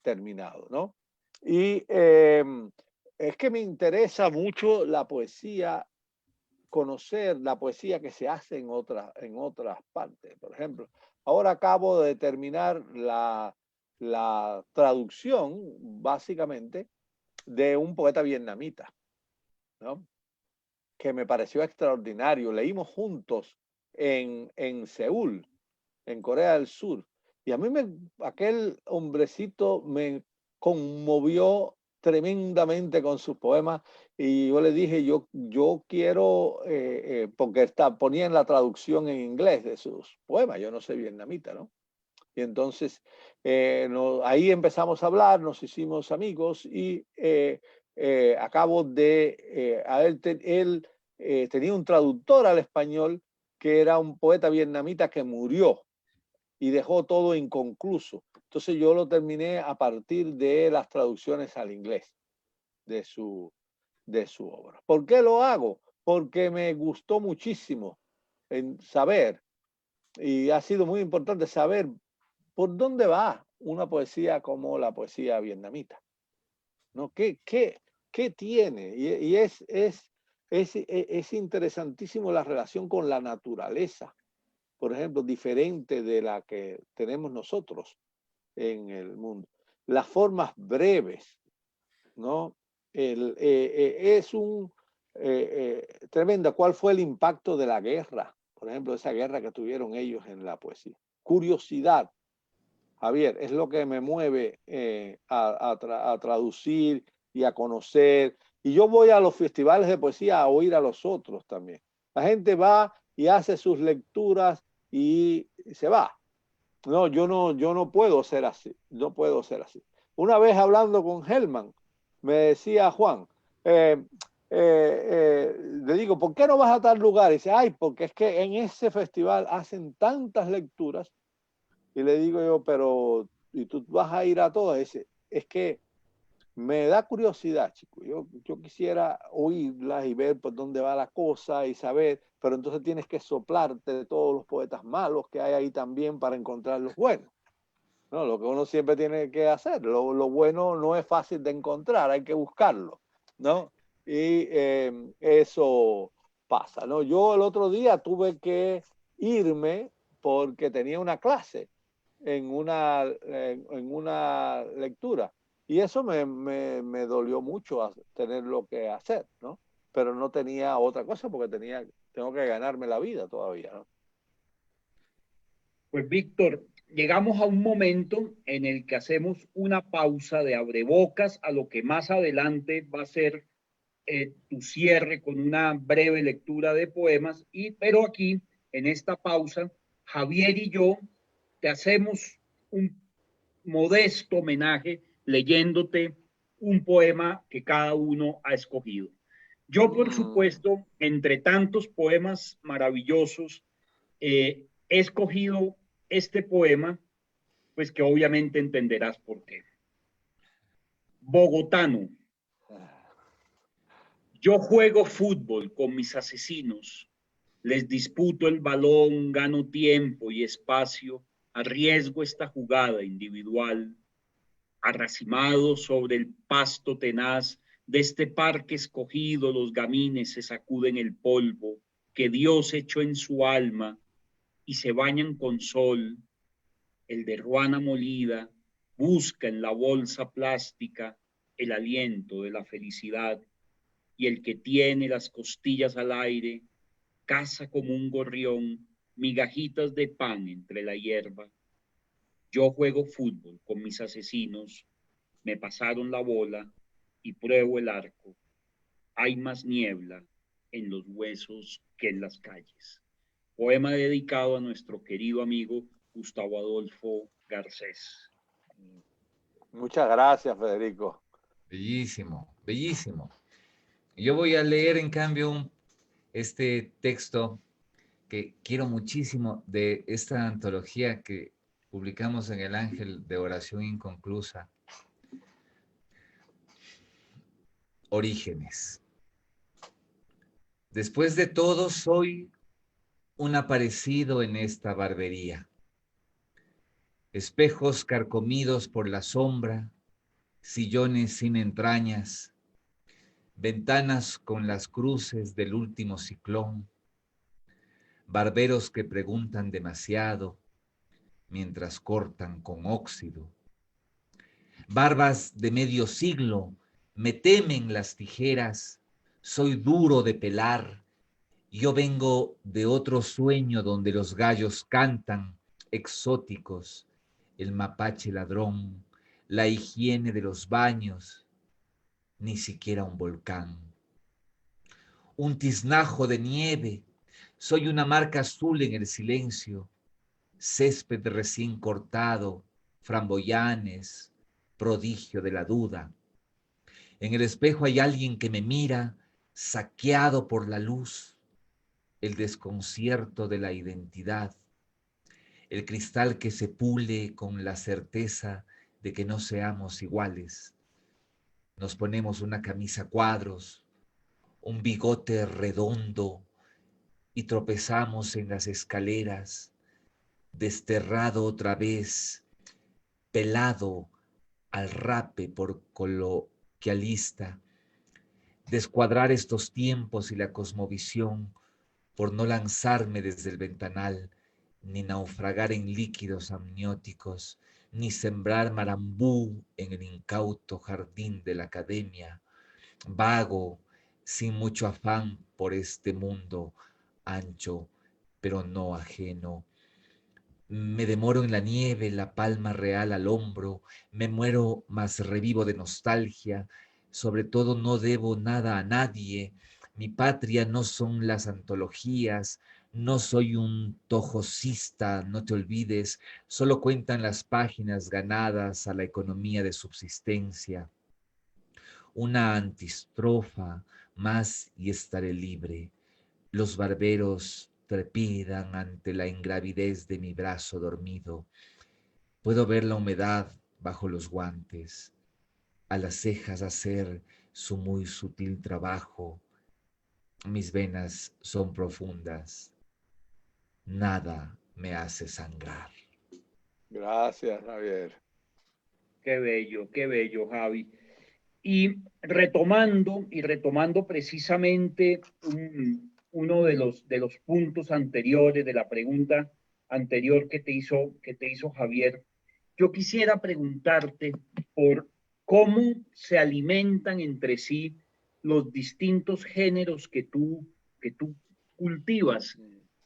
terminado, ¿no? Y es que me interesa mucho la poesía, conocer la poesía que se hace en otras partes. Por ejemplo, ahora acabo de terminar la traducción, básicamente, de un poeta vietnamita, ¿no? Que me pareció extraordinario. Leímos juntos en Seúl, en Corea del Sur. Y a mí aquel hombrecito me conmovió tremendamente con sus poemas y yo le dije, yo quiero, porque ponía en la traducción en inglés de sus poemas, yo no soy vietnamita, ¿no? Y entonces ahí empezamos a hablar, nos hicimos amigos y acabo de, él tenía un traductor al español que era un poeta vietnamita que murió y dejó todo inconcluso. Entonces yo lo terminé a partir de las traducciones al inglés de su obra. ¿Por qué lo hago? Porque me gustó muchísimo en saber, y ha sido muy importante saber por dónde va una poesía como la poesía vietnamita, ¿no? ¿Qué tiene? Y es interesantísimo la relación con la naturaleza, por ejemplo, diferente de la que tenemos nosotros en el mundo. Las formas breves, ¿no? Es tremenda. ¿Cuál fue el impacto de la guerra? Por ejemplo, esa guerra que tuvieron ellos en la poesía. Curiosidad, Javier, es lo que me mueve a traducir y a conocer. Y yo voy a los festivales de poesía a oír a los otros también. La gente va y hace sus lecturas y se va. No, yo no puedo ser así. No puedo ser así. Una vez hablando con Hellman, me decía Juan, le digo, ¿por qué no vas a tal lugar? Y dice, ay, porque es que en ese festival hacen tantas lecturas. Y le digo yo, pero, ¿y tú vas a ir a todas? Dice, es que me da curiosidad, chico. Yo quisiera oírlas y ver por dónde va la cosa y saber, pero entonces tienes que soplarte de todos los poetas malos que hay ahí también para encontrar los buenos. No, lo que uno siempre tiene que hacer. Lo bueno no es fácil de encontrar, hay que buscarlo, ¿no? Y eso pasa, ¿no? Yo el otro día tuve que irme porque tenía una clase en una lectura. Y eso me dolió mucho tener lo que hacer, ¿no? Pero no tenía otra cosa porque tengo que ganarme la vida todavía, ¿no? Pues Víctor, llegamos a un momento en el que hacemos una pausa de abrebocas a lo que más adelante va a ser tu cierre con una breve lectura de poemas, pero aquí, en esta pausa, Javier y yo te hacemos un modesto homenaje leyéndote un poema que cada uno ha escogido. Yo, por supuesto, entre tantos poemas maravillosos, he escogido este poema, pues que obviamente entenderás por qué. Bogotano. Yo juego fútbol con mis asesinos, les disputo el balón, gano tiempo y espacio, arriesgo esta jugada individual, arracimado sobre el pasto tenaz de este parque escogido, los gamines se sacuden el polvo que Dios echó en su alma y se bañan con sol. El de ruana molida busca en la bolsa plástica el aliento de la felicidad y el que tiene las costillas al aire caza como un gorrión migajitas de pan entre la hierba. Yo juego fútbol con mis asesinos, me pasaron la bola y pruebo el arco. Hay más niebla en los huesos que en las calles. Poema dedicado a nuestro querido amigo Gustavo Adolfo Garcés. Muchas gracias, Federico. Bellísimo, bellísimo. Yo voy a leer, en cambio, este texto que quiero muchísimo de esta antología que publicamos en El Ángel de Oración Inconclusa. Orígenes. Después de todo, soy un aparecido en esta barbería. Espejos carcomidos por la sombra, sillones sin entrañas, ventanas con las cruces del último ciclón, barberos que preguntan demasiado mientras cortan con óxido, barbas de medio siglo, me temen las tijeras, soy duro de pelar, yo vengo de otro sueño donde los gallos cantan, exóticos, el mapache ladrón, la higiene de los baños, ni siquiera un volcán. Un tiznajo de nieve, soy una marca azul en el silencio, césped recién cortado, framboyanes, prodigio de la duda. En el espejo hay alguien que me mira, saqueado por la luz, el desconcierto de la identidad, el cristal que se pule con la certeza de que no seamos iguales. Nos ponemos una camisa cuadros, un bigote redondo y tropezamos en las escaleras, desterrado otra vez, pelado al rape por coloquialista, descuadrar estos tiempos y la cosmovisión por no lanzarme desde el ventanal, ni naufragar en líquidos amnióticos, ni sembrar marambú en el incauto jardín de la academia, vago, sin mucho afán por este mundo ancho, pero no ajeno. Me demoro en la nieve, la palma real al hombro, me muero mas revivo de nostalgia, sobre todo no debo nada a nadie, mi patria no son las antologías, no soy un tojosista, no te olvides, solo cuentan las páginas ganadas a la economía de subsistencia. Una antistrofa más y estaré libre. Los barberos trepidan ante la ingravidez de mi brazo dormido. Puedo ver la humedad bajo los guantes, a las cejas hacer su muy sutil trabajo. Mis venas son profundas. Nada me hace sangrar. Gracias, Javier. Qué bello, Javi. Y retomando precisamente uno de los puntos anteriores de la pregunta anterior que te hizo Javier, yo quisiera preguntarte por cómo se alimentan entre sí los distintos géneros que tú cultivas,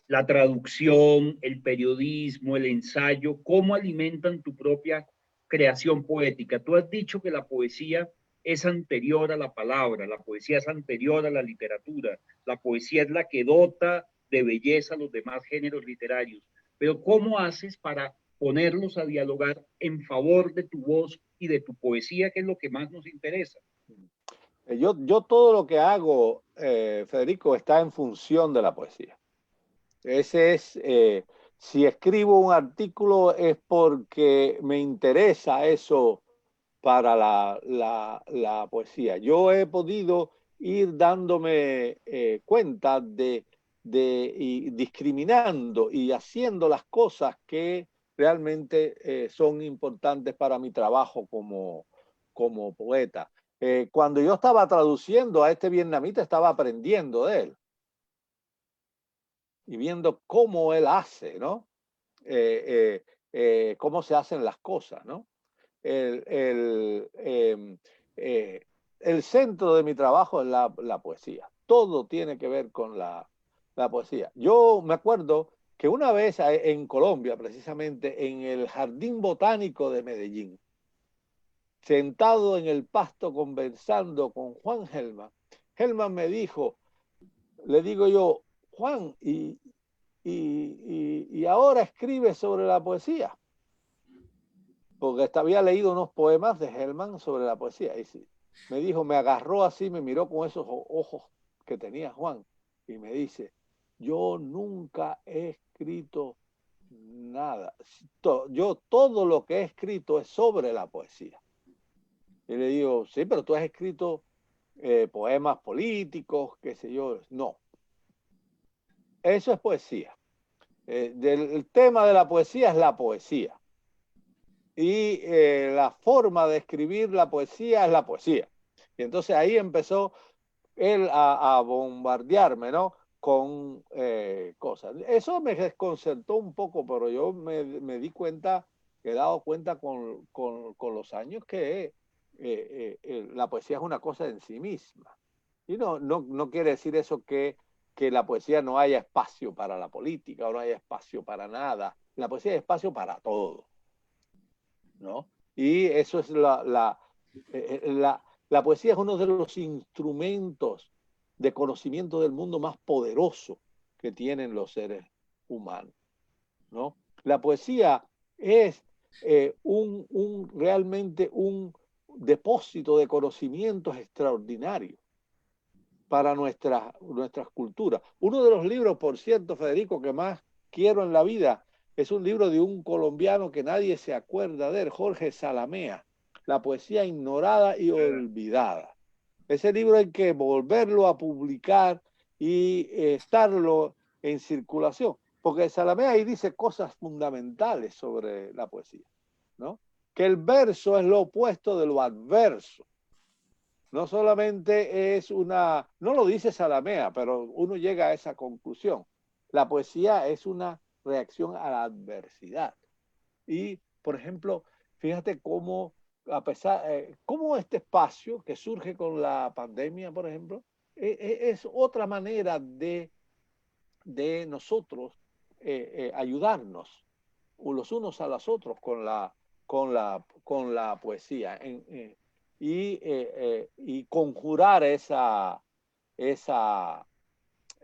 la traducción, el periodismo, el ensayo, cómo alimentan tu propia creación poética. Tú has dicho que la poesía es anterior a la palabra, la poesía es anterior a la literatura, la poesía es la que dota de belleza a los demás géneros literarios. Pero ¿cómo haces para ponerlos a dialogar en favor de tu voz y de tu poesía, que es lo que más nos interesa? Yo todo lo que hago, Federico, está en función de la poesía. Ese es, si escribo un artículo es porque me interesa eso para la poesía. Yo he podido ir dándome cuenta y discriminando y haciendo las cosas que realmente son importantes para mi trabajo como poeta. Cuando yo estaba traduciendo a este vietnamita, estaba aprendiendo de él y viendo cómo él hace, ¿no? Cómo se hacen las cosas, ¿no? El, el, el centro de mi trabajo es la poesía. Todo tiene que ver con la poesía. Yo me acuerdo que una vez en Colombia, precisamente en el Jardín Botánico de Medellín, sentado en el pasto conversando con Juan Gelman, Gelman me dijo, le digo yo, Juan, y ahora escribe sobre la poesía. Porque había leído unos poemas de Hellman sobre la poesía. Y sí, me dijo, me agarró así, me miró con esos ojos que tenía Juan. Y me dice, yo nunca he escrito nada. Yo todo lo que he escrito es sobre la poesía. Y le digo, sí, pero tú has escrito poemas políticos, qué sé yo. No, eso es poesía. El tema de la poesía es la poesía. Y la forma de escribir la poesía es la poesía. Y entonces ahí empezó él a bombardearme, ¿no? Con cosas. Eso me desconcertó un poco, pero yo me di cuenta, he dado cuenta con los años que la poesía es una cosa en sí misma. Y no quiere decir eso que la poesía no haya espacio para la política o no haya espacio para nada. La poesía hay espacio para todo, ¿no? Y eso es la poesía es uno de los instrumentos de conocimiento del mundo más poderoso que tienen los seres humanos, ¿no? La poesía es realmente un depósito de conocimientos extraordinarios para nuestras culturas. Uno de los libros, por cierto, Federico, que más quiero en la vida es un libro de un colombiano que nadie se acuerda de él, Jorge Salamea, La poesía ignorada y olvidada. Ese libro hay que volverlo a publicar y estarlo en circulación, porque Salamea ahí dice cosas fundamentales sobre la poesía, ¿no? Que el verso es lo opuesto de lo adverso. No solamente es no lo dice Salamea, pero uno llega a esa conclusión. La poesía es una reacción a la adversidad. Y, por ejemplo, fíjate cómo, cómo este espacio que surge con la pandemia, por ejemplo, es otra manera de nosotros ayudarnos los unos a los otros con la poesía y conjurar esa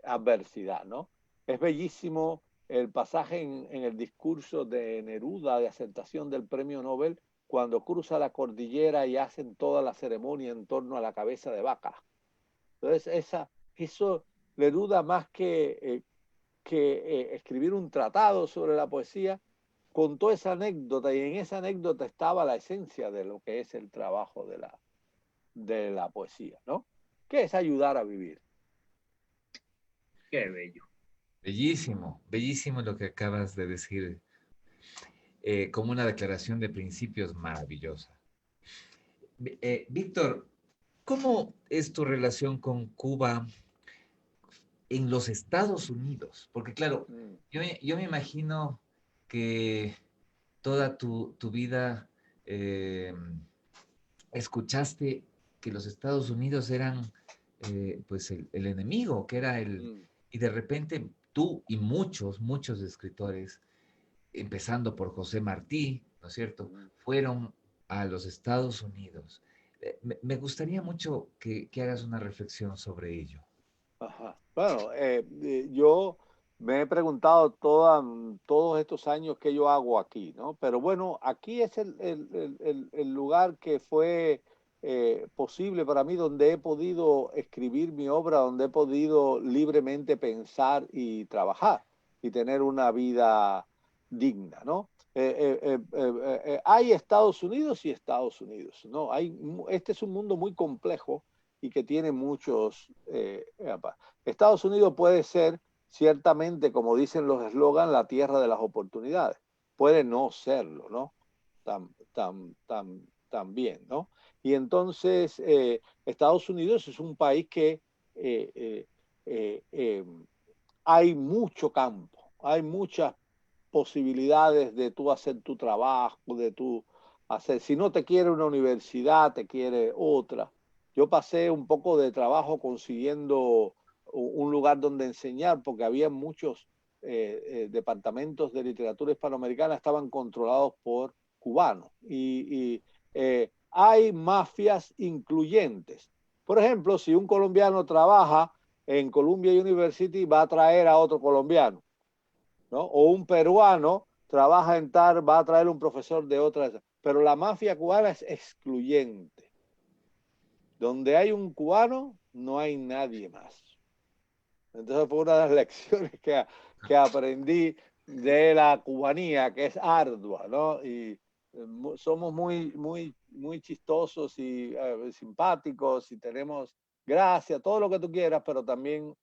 adversidad, ¿no? Es bellísimo el pasaje en el discurso de Neruda de aceptación del premio Nobel cuando cruza la cordillera y hacen toda la ceremonia en torno a la cabeza de vaca. Entonces, eso Neruda, más que escribir un tratado sobre la poesía, contó esa anécdota y en esa anécdota estaba la esencia de lo que es el trabajo de la poesía, ¿no? Que es ayudar a vivir. Qué bello. Bellísimo, bellísimo lo que acabas de decir, como una declaración de principios maravillosa. Víctor, ¿cómo es tu relación con Cuba en los Estados Unidos? Porque claro, yo me imagino que toda tu vida escuchaste que los Estados Unidos eran pues el enemigo, que era y de repente tú y muchos escritores, empezando por José Martí, ¿no es cierto?, fueron a los Estados Unidos. Me gustaría mucho que hagas una reflexión sobre ello. Ajá. Bueno, yo me he preguntado todos estos años que yo hago aquí, ¿no? Pero bueno, aquí es el lugar que fue posible para mí, donde he podido escribir mi obra, donde he podido libremente pensar y trabajar y tener una vida digna, ¿no? Hay Estados Unidos y Estados Unidos, ¿no? Este es un mundo muy complejo y que tiene muchos... Estados Unidos puede ser, ciertamente, como dicen los eslogans, la tierra de las oportunidades. Puede no serlo, ¿no? También, ¿no? Y entonces, Estados Unidos es un país que hay mucho campo, hay muchas posibilidades de tú hacer tu trabajo, de tú hacer... Si no te quiere una universidad, te quiere otra. Yo pasé un poco de trabajo consiguiendo un lugar donde enseñar, porque había muchos departamentos de literatura hispanoamericana estaban controlados por cubanos. Y hay mafias incluyentes. Por ejemplo, si un colombiano trabaja en Columbia University, va a traer a otro colombiano, ¿no? O un peruano trabaja en TAR, va a traer un profesor de otra. Pero la mafia cubana es excluyente. Donde hay un cubano, no hay nadie más. Entonces fue una de las lecciones que aprendí de la cubanía, que es ardua, ¿no? Y somos muy chistosos y simpáticos y tenemos gracia, todo lo que tú quieras, pero también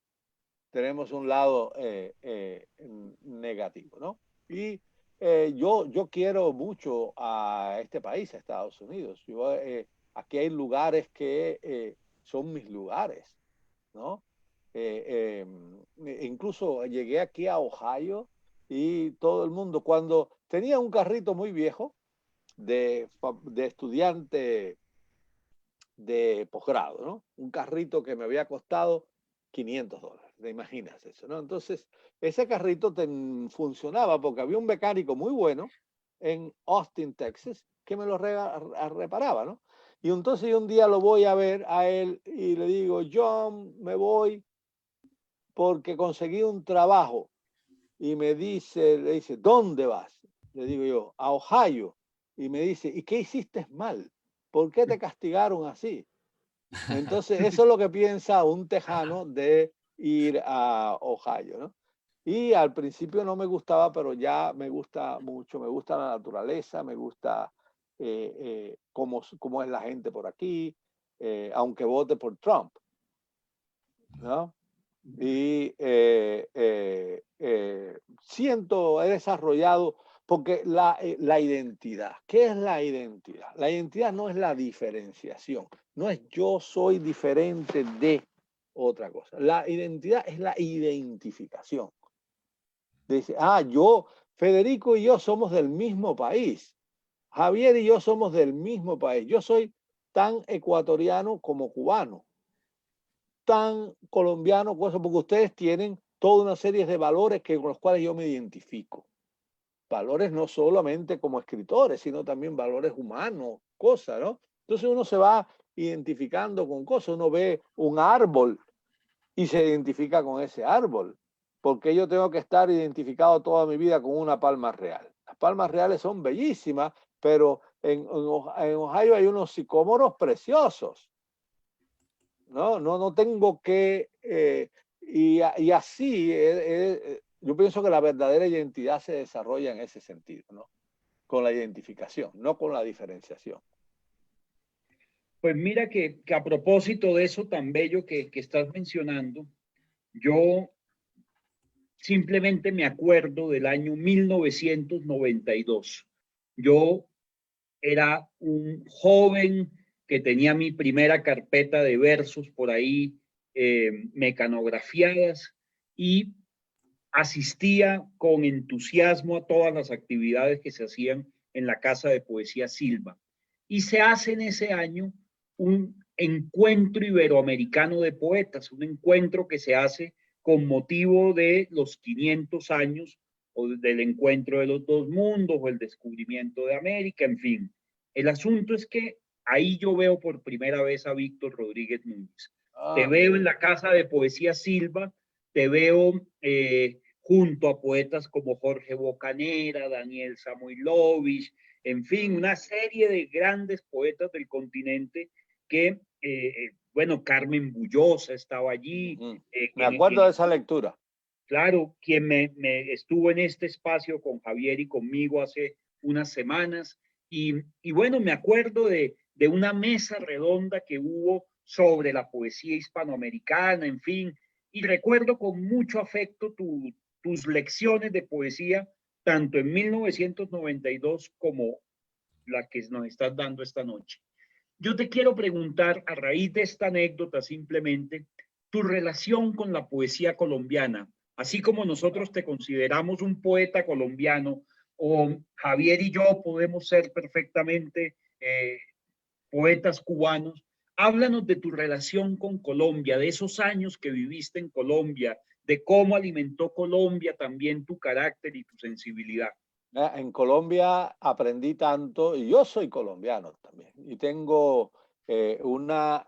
tenemos un lado negativo, ¿no? Y yo quiero mucho a este país, a Estados Unidos. Aquí hay lugares que son mis lugares, ¿no? Incluso llegué aquí a Ohio y todo el mundo, cuando tenía un carrito muy viejo de estudiante de posgrado, ¿no? Un carrito que me había costado $500. ¿Te imaginas eso, no? Entonces, ese carrito funcionaba porque había un mecánico muy bueno en Austin, Texas, que me lo reparaba, ¿no? Y entonces yo un día lo voy a ver a él y le digo, John, me voy porque conseguí un trabajo. Y le dice, ¿dónde vas? Le digo yo, a Ohio. Y me dice, ¿y qué hiciste mal? ¿Por qué te castigaron así? Entonces, eso es lo que piensa un tejano de ir a Ohio, ¿no? Y al principio no me gustaba, pero ya me gusta mucho, me gusta la naturaleza, me gusta cómo es la gente por aquí, aunque vote por Trump, ¿no? Y he desarrollado, porque la identidad, ¿qué es la identidad? La identidad no es la diferenciación, no es yo soy diferente de otra cosa. La identidad es la identificación. Dice, Federico y yo somos del mismo país, Javier y yo somos del mismo país, yo soy tan ecuatoriano como cubano, tan colombiano, porque ustedes tienen toda una serie de valores con los cuales yo me identifico. Valores no solamente como escritores, sino también valores humanos, cosas, ¿no? Entonces uno se va identificando con cosas, uno ve un árbol y se identifica con ese árbol, porque yo tengo que estar identificado toda mi vida con una palma real. Las palmas reales son bellísimas, pero en Ohio hay unos sicómoros preciosos. No tengo que, y así, yo pienso que la verdadera identidad se desarrolla en ese sentido, ¿no? Con la identificación, no con la diferenciación. Pues mira que a propósito de eso tan bello que estás mencionando, yo simplemente me acuerdo del año 1992. Yo era un joven que tenía mi primera carpeta de versos por ahí mecanografiadas y asistía con entusiasmo a todas las actividades que se hacían en la Casa de Poesía Silva. Y se hace en ese año un encuentro iberoamericano de poetas, un encuentro que se hace con motivo de los 500 años o del encuentro de los dos mundos o el descubrimiento de América, en fin. El asunto es que ahí yo veo por primera vez a Víctor Rodríguez Núñez. Te veo en la Casa de Poesía Silva, te veo junto a poetas como Jorge Bocanera, Daniel Samoilovich, en fin, una serie de grandes poetas del continente que, bueno, Carmen Bullosa estaba allí. Me acuerdo de esa lectura. Claro, quien me estuvo en este espacio con Javier y conmigo hace unas semanas. Y bueno, me acuerdo de una mesa redonda que hubo sobre la poesía hispanoamericana, en fin, y recuerdo con mucho afecto tus lecciones de poesía, tanto en 1992 como la que nos estás dando esta noche. Yo te quiero preguntar, a raíz de esta anécdota simplemente, tu relación con la poesía colombiana, así como nosotros te consideramos un poeta colombiano, o Javier y yo podemos ser perfectamente poetas cubanos. Háblanos de tu relación con Colombia, de esos años que viviste en Colombia, de cómo alimentó Colombia también tu carácter y tu sensibilidad. En Colombia aprendí tanto, y yo soy colombiano también, y tengo una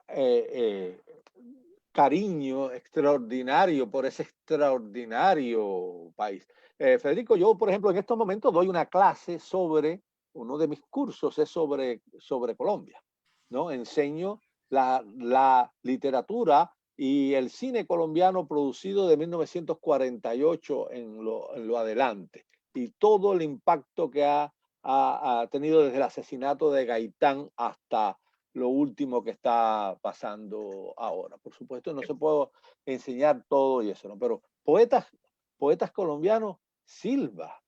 cariño extraordinario por ese extraordinario país. Federico, yo, por ejemplo, en estos momentos doy una clase sobre, uno de mis cursos es sobre Colombia, ¿no? Enseño la literatura y el cine colombiano producido de 1948 en lo adelante, y todo el impacto que ha tenido desde el asesinato de Gaitán hasta lo último que está pasando ahora. Por supuesto, no se puede enseñar todo y eso, ¿no? Pero poetas colombianos, Silva,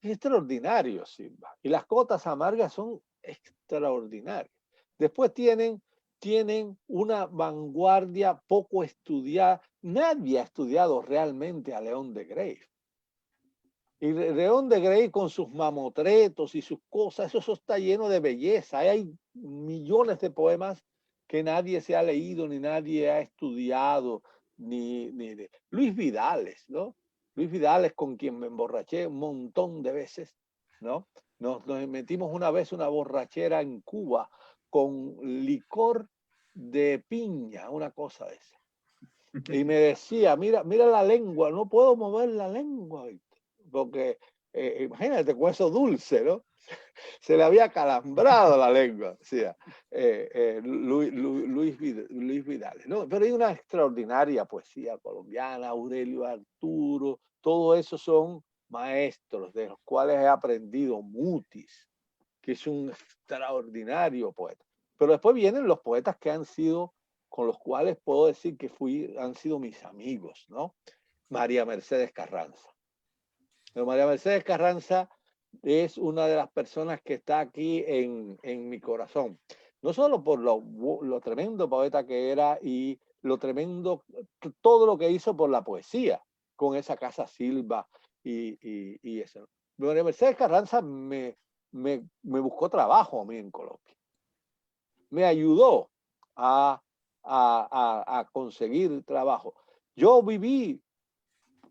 es extraordinario Silva. Y las cotas amargas son extraordinarias. Después tienen una vanguardia poco estudiada. Nadie ha estudiado realmente a León de Grey. Y León de Grey con sus mamotretos y sus cosas, eso está lleno de belleza. Hay millones de poemas que nadie se ha leído, ni nadie ha estudiado, ni de Luis Vidales, ¿no? Luis Vidales, con quien me emborraché un montón de veces, ¿no? Nos metimos una vez una borrachera en Cuba con licor de piña, una cosa de esa. Y me decía, mira la lengua, no puedo mover la lengua, porque imagínate con eso dulce, ¿no? Se le había calambrado la lengua, decía Luis Vidal, ¿no? Pero hay una extraordinaria poesía colombiana, Aurelio Arturo, todo eso son maestros de los cuales he aprendido. Mutis, que es un extraordinario poeta. Pero después vienen los poetas que han sido, con los cuales puedo decir que han sido mis amigos, ¿no? María Mercedes Carranza. Pero María Mercedes Carranza es una de las personas que está aquí en mi corazón. No solo por lo tremendo poeta que era y lo tremendo, todo lo que hizo por la poesía, con esa Casa Silva y eso. María Mercedes Carranza me buscó trabajo a mí en Colombia. Me ayudó a conseguir trabajo. Yo viví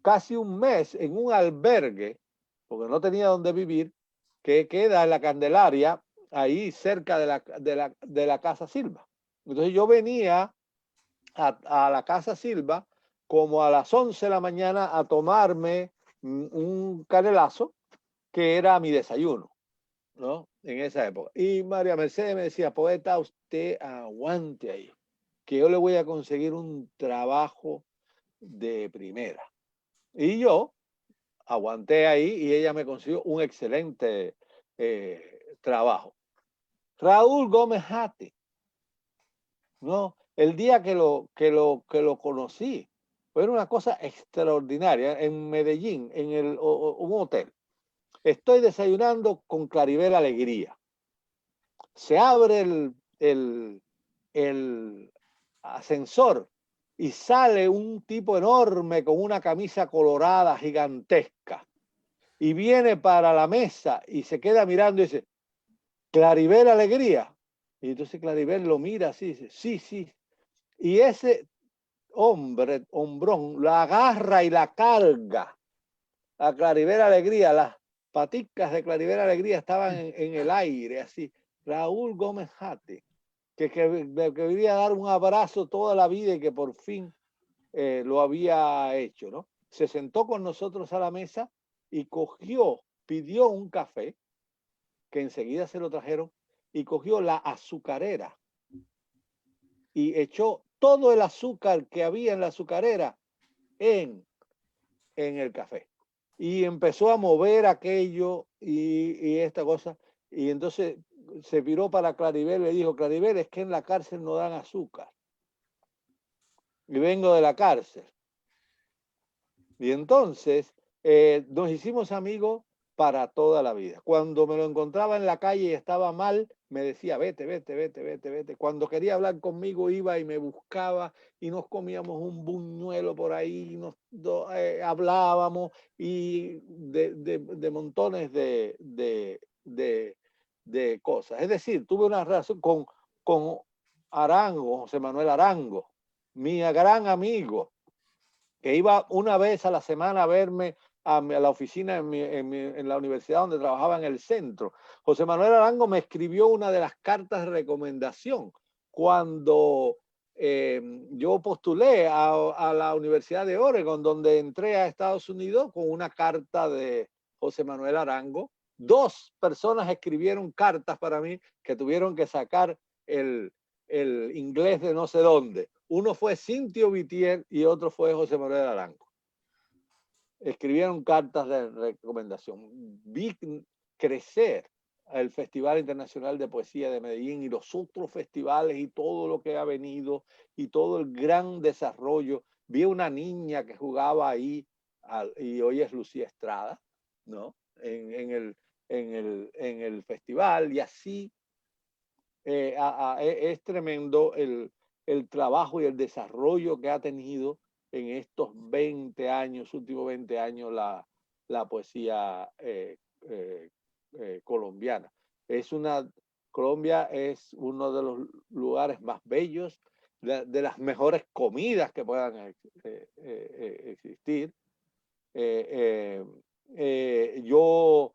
casi un mes en un albergue, porque no tenía dónde vivir, que queda en la Candelaria, ahí cerca de la Casa Silva. Entonces yo venía a la Casa Silva como a las 11 de la mañana a tomarme un canelazo, que era mi desayuno, ¿no? En esa época. Y María Mercedes me decía, poeta, usted aguante ahí, que yo le voy a conseguir un trabajo de primera. Y yo aguanté ahí y ella me consiguió un excelente trabajo. Raúl Gómez Hate, ¿no? El día que lo conocí, fue una cosa extraordinaria en Medellín, en un hotel. Estoy desayunando con Claribel Alegría. Se abre el ascensor y sale un tipo enorme con una camisa colorada gigantesca y viene para la mesa y se queda mirando y dice, Claribel Alegría. Y entonces Claribel lo mira así y dice, sí, sí. Y ese hombrón, la agarra y la carga a Claribel Alegría. Las paticas de Claribel Alegría estaban en el aire, así. Raúl Gómez Hate, que quería dar un abrazo toda la vida y que por fin lo había hecho, ¿no? Se sentó con nosotros a la mesa y pidió un café, que enseguida se lo trajeron, y cogió la azucarera y echó todo el azúcar que había en la azucarera en el café. Y empezó a mover aquello y esta cosa. Y entonces se viró para Claribel y le dijo, Claribel, es que en la cárcel no dan azúcar. Y vengo de la cárcel. Y entonces nos hicimos amigos para toda la vida. Cuando me lo encontraba en la calle y estaba mal, me decía, vete, vete, vete, vete, vete. Cuando quería hablar conmigo, iba y me buscaba y nos comíamos un buñuelo por ahí, hablábamos y de montones de cosas. Es decir, tuve una relación con Arango, José Manuel Arango, mi gran amigo, que iba una vez a la semana a verme a la oficina en la universidad donde trabajaba en el centro. José Manuel Arango me escribió una de las cartas de recomendación cuando yo postulé a la Universidad de Oregon, donde entré a Estados Unidos con una carta de José Manuel Arango. 2 personas escribieron cartas para mí que tuvieron que sacar el inglés de no sé dónde. Uno fue Cintio Vitier y otro fue José Manuel Arango. Escribieron cartas de recomendación. Vi crecer el Festival Internacional de Poesía de Medellín y los otros festivales y todo lo que ha venido y todo el gran desarrollo. Vi una niña que jugaba ahí y hoy es Lucía Estrada, ¿no? En el festival, y así es tremendo el trabajo y el desarrollo que ha tenido en estos 20 años, últimos 20 años, la poesía colombiana. Colombia es uno de los lugares más bellos, de las mejores comidas que puedan existir. Yo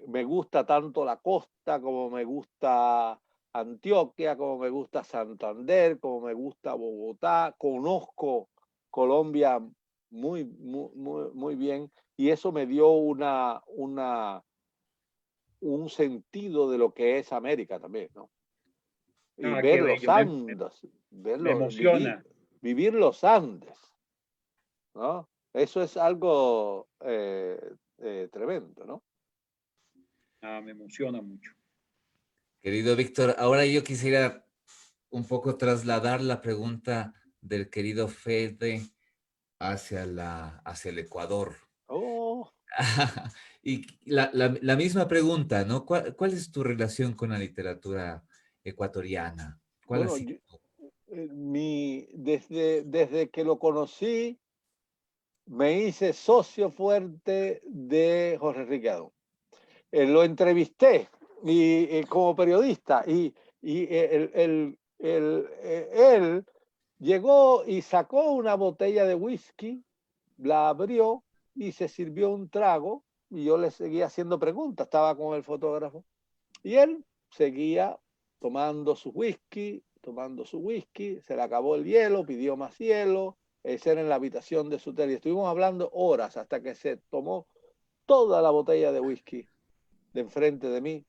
me gusta tanto la costa como me gusta Antioquia, como me gusta Santander, como me gusta Bogotá. Conozco Colombia muy bien, y eso me dio un sentido de lo que es América también, ¿no? Y ver Qué los bello, Andes, me emociona. vivir los Andes, ¿no? Eso es algo tremendo, ¿no? Me emociona mucho. Querido Víctor, ahora yo quisiera un poco trasladar la pregunta del querido Fede hacia el Ecuador. Oh, Y la misma pregunta, ¿no? ¿Cuál es tu relación con la literatura ecuatoriana? ¿Cuál ha bueno, sido? desde que lo conocí, me hice socio fuerte de Jorge Enrique Adón. Lo entrevisté como periodista, y él llegó y sacó una botella de whisky, la abrió y se sirvió un trago, y yo le seguía haciendo preguntas, estaba con el fotógrafo, y él seguía tomando su whisky, se le acabó el hielo, pidió más hielo. Ese era en la habitación de su hotel, y estuvimos hablando horas hasta que se tomó toda la botella de whisky de enfrente de mí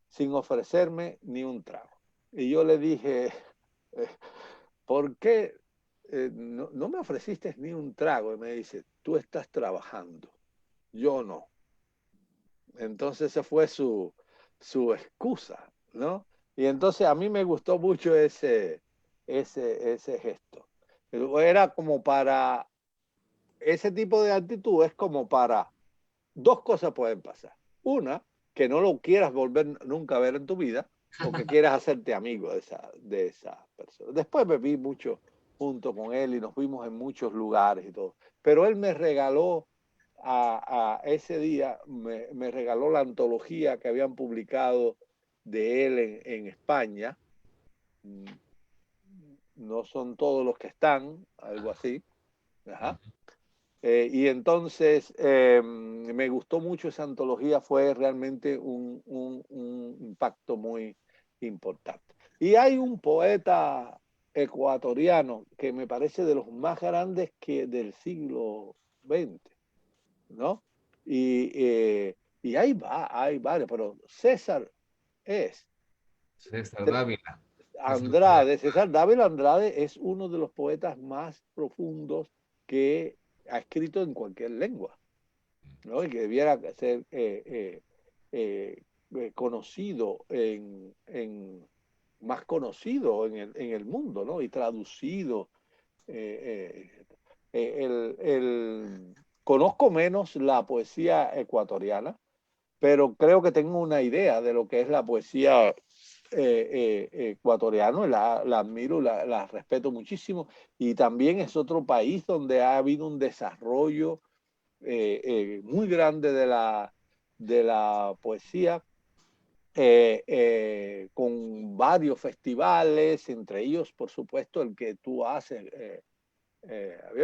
sin ofrecerme ni un trago. Y yo le dije, ¿por qué no me ofreciste ni un trago? Y me dice, tú estás trabajando, yo no. Entonces esa fue su excusa, ¿no? Y entonces a mí me gustó mucho ese gesto. Era como para, ese tipo de actitud es como para, 2 cosas pueden pasar. Una, que no lo quieras volver nunca a ver en tu vida, o que quieras hacerte amigo de esa persona. Después me vi mucho junto con él y nos vimos en muchos lugares y todo. Pero él me regaló a ese día, me regaló la antología que habían publicado de él en España. No son todos los que están, algo así. Ajá. Y entonces me gustó mucho esa antología, fue realmente un impacto muy importante. Y hay un poeta ecuatoriano que me parece de los más grandes del siglo XX, ¿no? Y hay varios, pero es. César Dávila. César Dávila Andrade es uno de los poetas más profundos que ha escrito en cualquier lengua, ¿no? Y que debiera ser conocido más conocido en el mundo, ¿no? Y traducido. Conozco menos la poesía ecuatoriana, pero creo que tengo una idea de lo que es la poesía ecuatoriana, la admiro, la respeto muchísimo, y también es otro país donde ha habido un desarrollo muy grande de la poesía, con varios festivales, entre ellos, por supuesto, el que tú haces,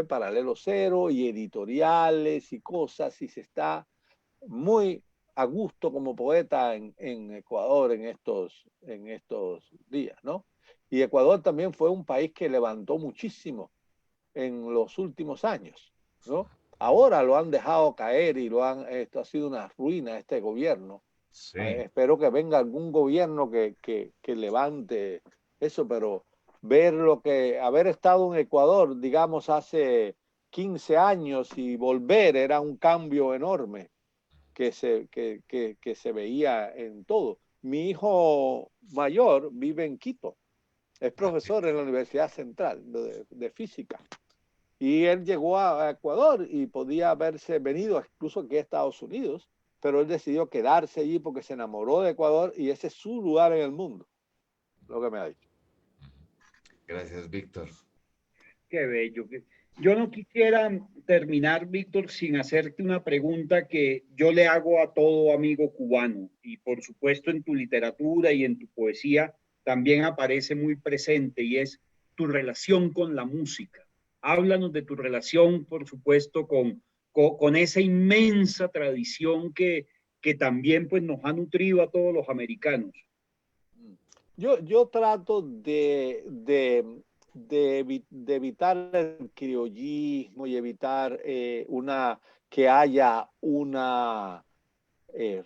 Paralelo Cero, y editoriales y cosas, y se está muy a gusto como poeta en Ecuador en estos días, ¿no? Y Ecuador también fue un país que levantó muchísimo en los últimos años, ¿no? Ahora lo han dejado caer y esto ha sido una ruina este gobierno. Sí. Espero que venga algún gobierno que levante eso, pero ver haber estado en Ecuador, digamos, hace 15 años y volver era un cambio enorme que se veía en todo. Mi hijo mayor vive en Quito, es profesor en la Universidad Central de Física. Y él llegó a Ecuador y podía haberse venido incluso aquí a Estados Unidos, pero él decidió quedarse allí porque se enamoró de Ecuador y ese es su lugar en el mundo, lo que me ha dicho. Gracias, Víctor. Qué bello. Yo no quisiera terminar, Víctor, sin hacerte una pregunta que yo le hago a todo amigo cubano y por supuesto en tu literatura y en tu poesía también aparece muy presente y es tu relación con la música. Háblanos de tu relación, por supuesto, con esa inmensa tradición que también pues, nos ha nutrido a todos los americanos. Yo trato de evitar el criollismo y evitar que haya una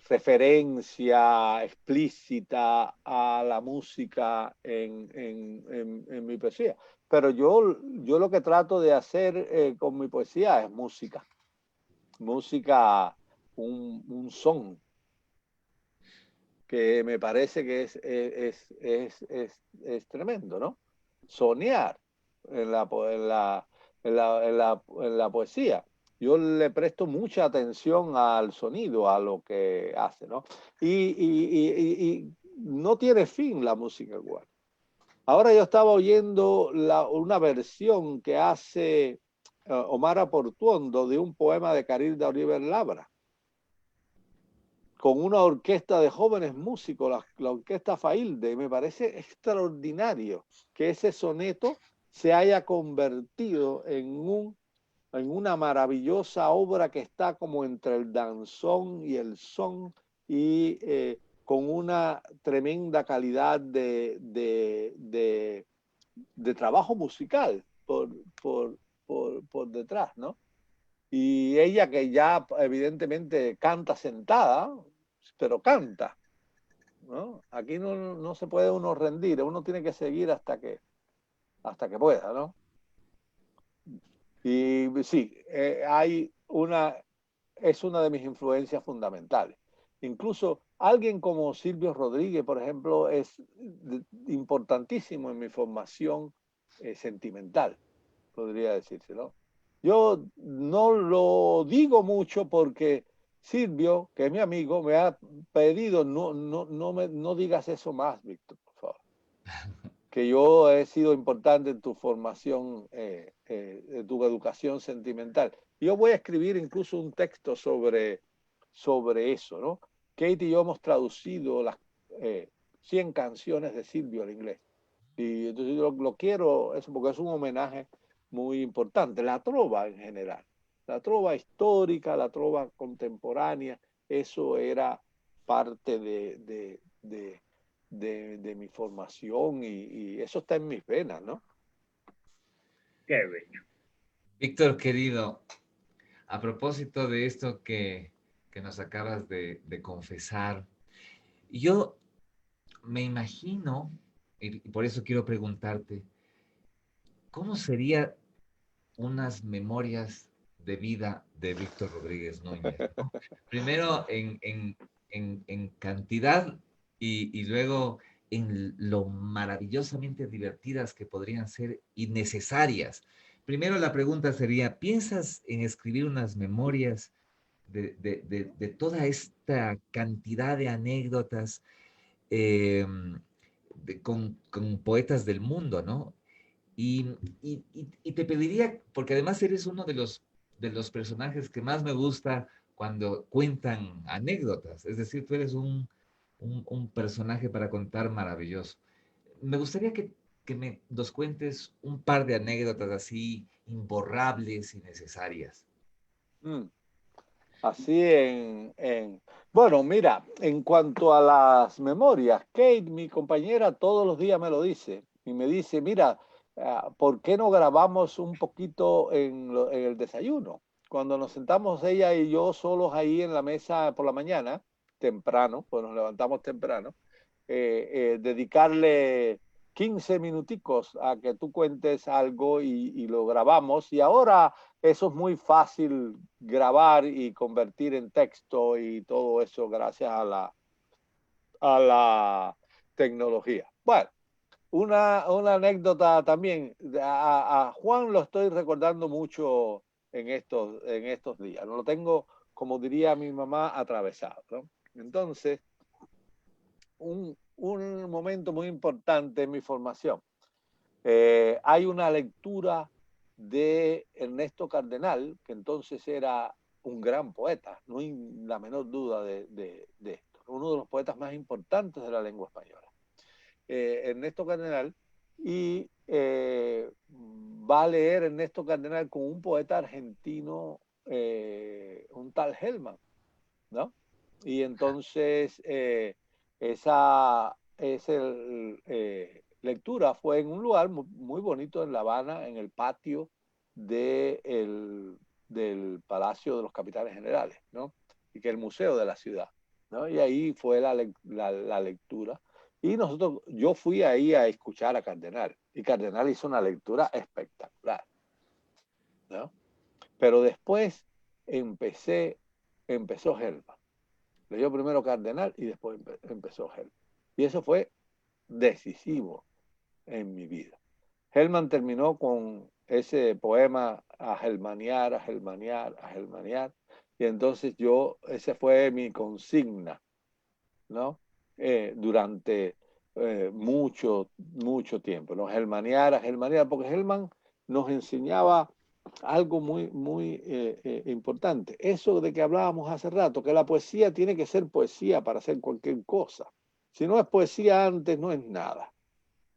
referencia explícita a la música en mi poesía. Pero yo lo que trato de hacer con mi poesía es música. Música, un son, que me parece que es tremendo, ¿no? Soñar en la poesía. Yo le presto mucha atención al sonido, a lo que hace, ¿no? Y no tiene fin la música cubana. Ahora yo estaba oyendo una versión que hace Omar Aportuondo de un poema de Carilda Oliver Labra, con una orquesta de jóvenes músicos, la orquesta Failde. Me parece extraordinario que ese soneto se haya convertido en una maravillosa obra que está como entre el danzón y el son y con una tremenda calidad de trabajo musical por detrás, ¿no? Y ella que ya evidentemente canta sentada, pero canta, ¿no? Aquí no se puede uno rendir, uno tiene que seguir hasta que pueda, ¿no? Y sí, es una de mis influencias fundamentales. Incluso alguien como Silvio Rodríguez, por ejemplo, es importantísimo en mi formación sentimental, podría decirse, ¿no? Yo no lo digo mucho porque Silvio, que es mi amigo, me ha pedido no digas eso más, Víctor, por favor. Que yo he sido importante en tu formación, en tu educación sentimental. Yo voy a escribir incluso un texto sobre eso, ¿no? Kate y yo hemos traducido las 100 canciones de Silvio al inglés. Y entonces yo lo quiero, eso porque es un homenaje muy importante. La trova en general, la trova histórica, la trova contemporánea, eso era parte de mi formación y eso está en mis venas, ¿no? Qué bello. Víctor, querido, a propósito de esto que nos acabas de confesar, yo me imagino, y por eso quiero preguntarte, ¿cómo serían unas memorias de vida de Víctor Rodríguez Núñez, ¿no? Primero en cantidad y luego en lo maravillosamente divertidas que podrían ser y necesarias. Primero la pregunta sería, ¿piensas en escribir unas memorias de toda esta cantidad de anécdotas eh, con poetas del mundo, ¿no? Y te pediría, porque además eres uno de los personajes que más me gusta cuando cuentan anécdotas, es decir, tú eres un personaje para contar maravilloso. Me gustaría que nos cuentes un par de anécdotas así imborrables y necesarias. Mm. Así Bueno, mira, en cuanto a las memorias, Kate, mi compañera, todos los días me lo dice. y me dice, mira, ¿por qué no grabamos un poquito en el desayuno? Cuando nos sentamos ella y yo solos ahí en la mesa por la mañana, temprano, pues nos levantamos temprano, dedicarle 15 minuticos a que tú cuentes algo y lo grabamos. Y ahora eso es muy fácil grabar y convertir en texto y todo eso gracias a la tecnología. Bueno, una anécdota también. A Juan lo estoy recordando mucho en estos días. No lo tengo, como diría mi mamá, atravesado, ¿no? Entonces, un momento muy importante en mi formación. Hay una lectura de Ernesto Cardenal, que entonces era un gran poeta, no hay la menor duda de esto, uno de los poetas más importantes de la lengua española. Ernesto Cardenal, y va a leer Ernesto Cardenal con un poeta argentino, un tal Hellman, ¿no? Y entonces esa lectura fue en un lugar muy bonito en La Habana, en el patio del Palacio de los Capitanes Generales, ¿no? Y que es el museo de la ciudad, ¿no? Y ahí fue la lectura. Y yo fui ahí a escuchar a Cardenal, y Cardenal hizo una lectura espectacular, ¿no? Pero después empezó Hellman. Leyó primero Cardenal y después empezó Hellman. Y eso fue decisivo en mi vida. Hellman terminó con ese poema a Hellmaniar, a Hellmaniar, a Hellmaniar. Y entonces esa fue mi consigna, ¿no? Durante mucho tiempo, ¿no? Hellmaniar, a Hellmaniar, porque Hellman nos enseñaba algo muy importante. Eso de que hablábamos hace rato, que la poesía tiene que ser poesía para hacer cualquier cosa. Si no es poesía antes, no es nada.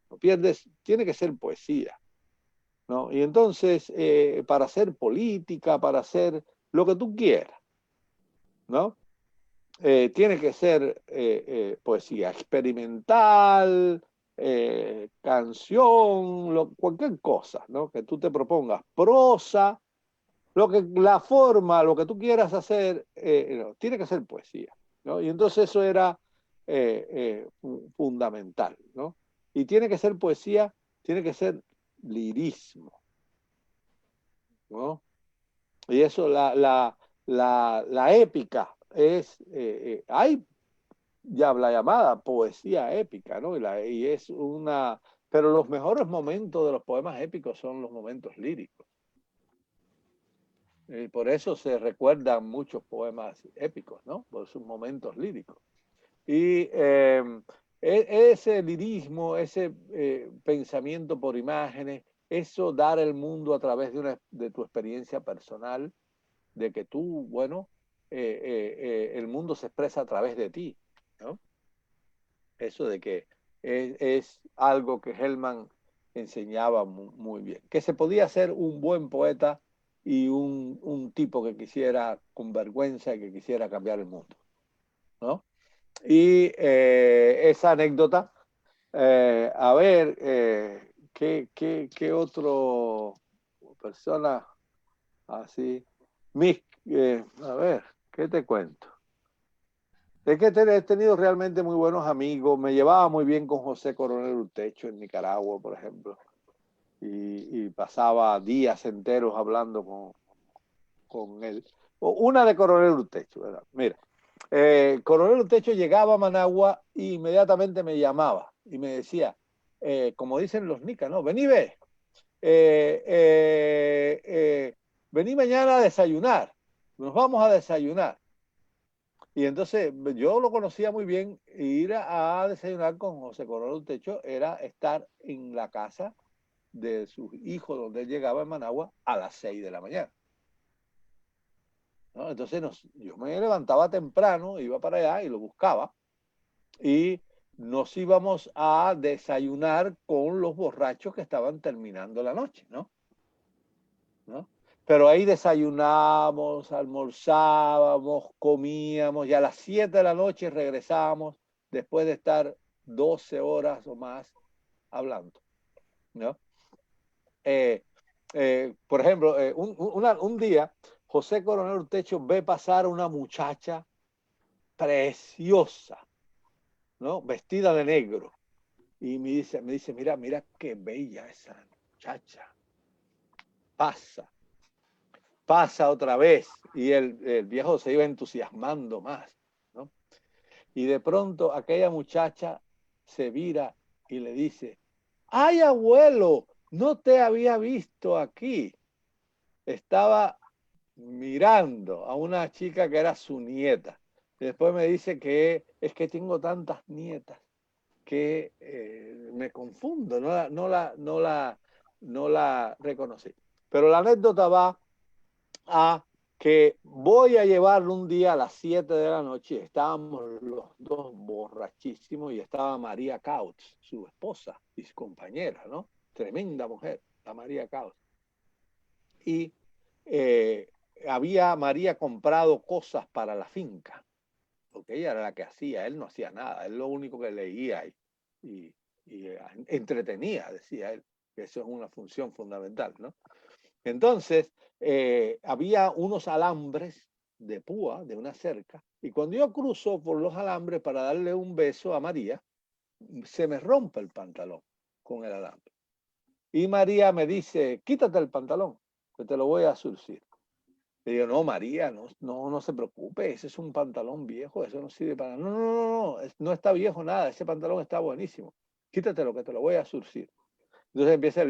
No pierdes, tiene que ser poesía, ¿no? Y entonces, para hacer política, para hacer lo que tú quieras, ¿no? Tiene que ser poesía experimental, canción, cualquier cosa, ¿no? Que tú te propongas, prosa, la forma, lo que tú quieras hacer, no, tiene que ser poesía, ¿no? Y entonces eso era fundamental, ¿no? Y tiene que ser poesía, tiene que ser lirismo, ¿no? Y eso, la épica hay ya la llamada poesía épica, ¿no? Y es pero los mejores momentos de los poemas épicos son los momentos líricos. Y por eso se recuerdan muchos poemas épicos, ¿no? Por sus momentos líricos. Y ese lirismo, ese pensamiento por imágenes, eso dar el mundo a través de tu experiencia personal, de que tú, bueno, el mundo se expresa a través de ti, ¿no? Eso de que es algo que Hellman enseñaba muy bien. Que se podía ser un buen poeta y un tipo que quisiera, con vergüenza, que quisiera cambiar el mundo, ¿no? Y esa anécdota, a ver, ¿qué otro persona así? A ver, ¿qué te cuento? Es que he tenido realmente muy buenos amigos. Me llevaba muy bien con José Coronel Urtecho en Nicaragua, por ejemplo. Y pasaba días enteros hablando con él. Una de Coronel Urtecho, ¿verdad? Mira, Coronel Urtecho llegaba a Managua e inmediatamente me llamaba y me decía, como dicen los nicas, ¿no? Vení, ve. Vení mañana a desayunar. Nos vamos a desayunar. Y entonces yo lo conocía muy bien. Ir a desayunar con José Coronel Urtecho era estar en la casa de sus hijos, donde él llegaba en Managua, a las 6 de la mañana, ¿no? Entonces yo me levantaba temprano, iba para allá y lo buscaba, y nos íbamos a desayunar con los borrachos que estaban terminando la noche, ¿no? Pero ahí desayunábamos, almorzábamos, comíamos, y a las 7 de la noche regresábamos después de estar 12 horas o más hablando. ¿no? Por ejemplo, un día José Coronel Urtecho ve pasar una muchacha preciosa, ¿no? Vestida de negro. Y me dice, mira, mira qué bella esa muchacha. Pasa otra vez. Y el viejo se iba entusiasmando más, ¿no? Y de pronto aquella muchacha se vira y le dice, ¡ay, abuelo! No te había visto aquí. Estaba mirando a una chica que era su nieta. Y después me dice que es que tengo tantas nietas que me confundo, no la reconocí. Pero la anécdota va a que voy a llevarlo un día a las 7 de la noche. Estábamos los dos borrachísimos y estaba María Couch, su esposa y su compañera, ¿no? Tremenda mujer, la María Couch. Y había María comprado cosas para la finca, porque ella era la que hacía, él no hacía nada, él lo único que leía y, y entretenía, decía él, que eso es una función fundamental, ¿no? Entonces, había unos alambres de púa, de una cerca, y cuando yo cruzo por los alambres para darle un beso a María, se me rompe el pantalón con el alambre. Y María me dice, quítate el pantalón, que te lo voy a surcir. Le digo, no, María, no se preocupe, ese es un pantalón viejo, eso no sirve para... No está viejo nada, ese pantalón está buenísimo. Quítatelo, que te lo voy a surcir. Entonces empieza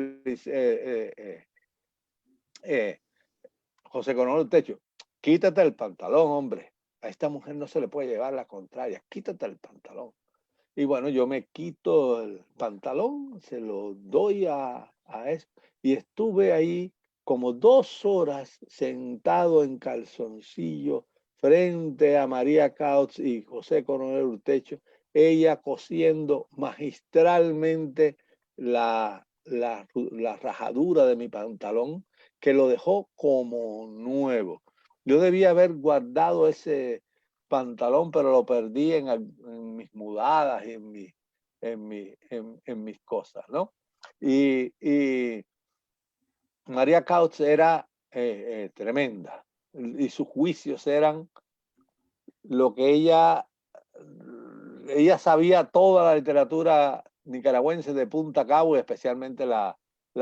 José Coronel Techo, quítate el pantalón, hombre. A esta mujer no se le puede llevar la contraria, quítate el pantalón. Y bueno, yo me quito el pantalón, se lo doy a eso, y estuve ahí como 2 horas sentado en calzoncillo frente a María Couch y José Coronel Urtecho, ella cosiendo magistralmente la rajadura de mi pantalón, que lo dejó como nuevo. Yo debía haber guardado ese pantalón, pero lo perdí en mis mudadas y en mis cosas, ¿no? Y María Couch era tremenda y sus juicios eran lo que ella sabía toda la literatura nicaragüense de punta a cabo, especialmente la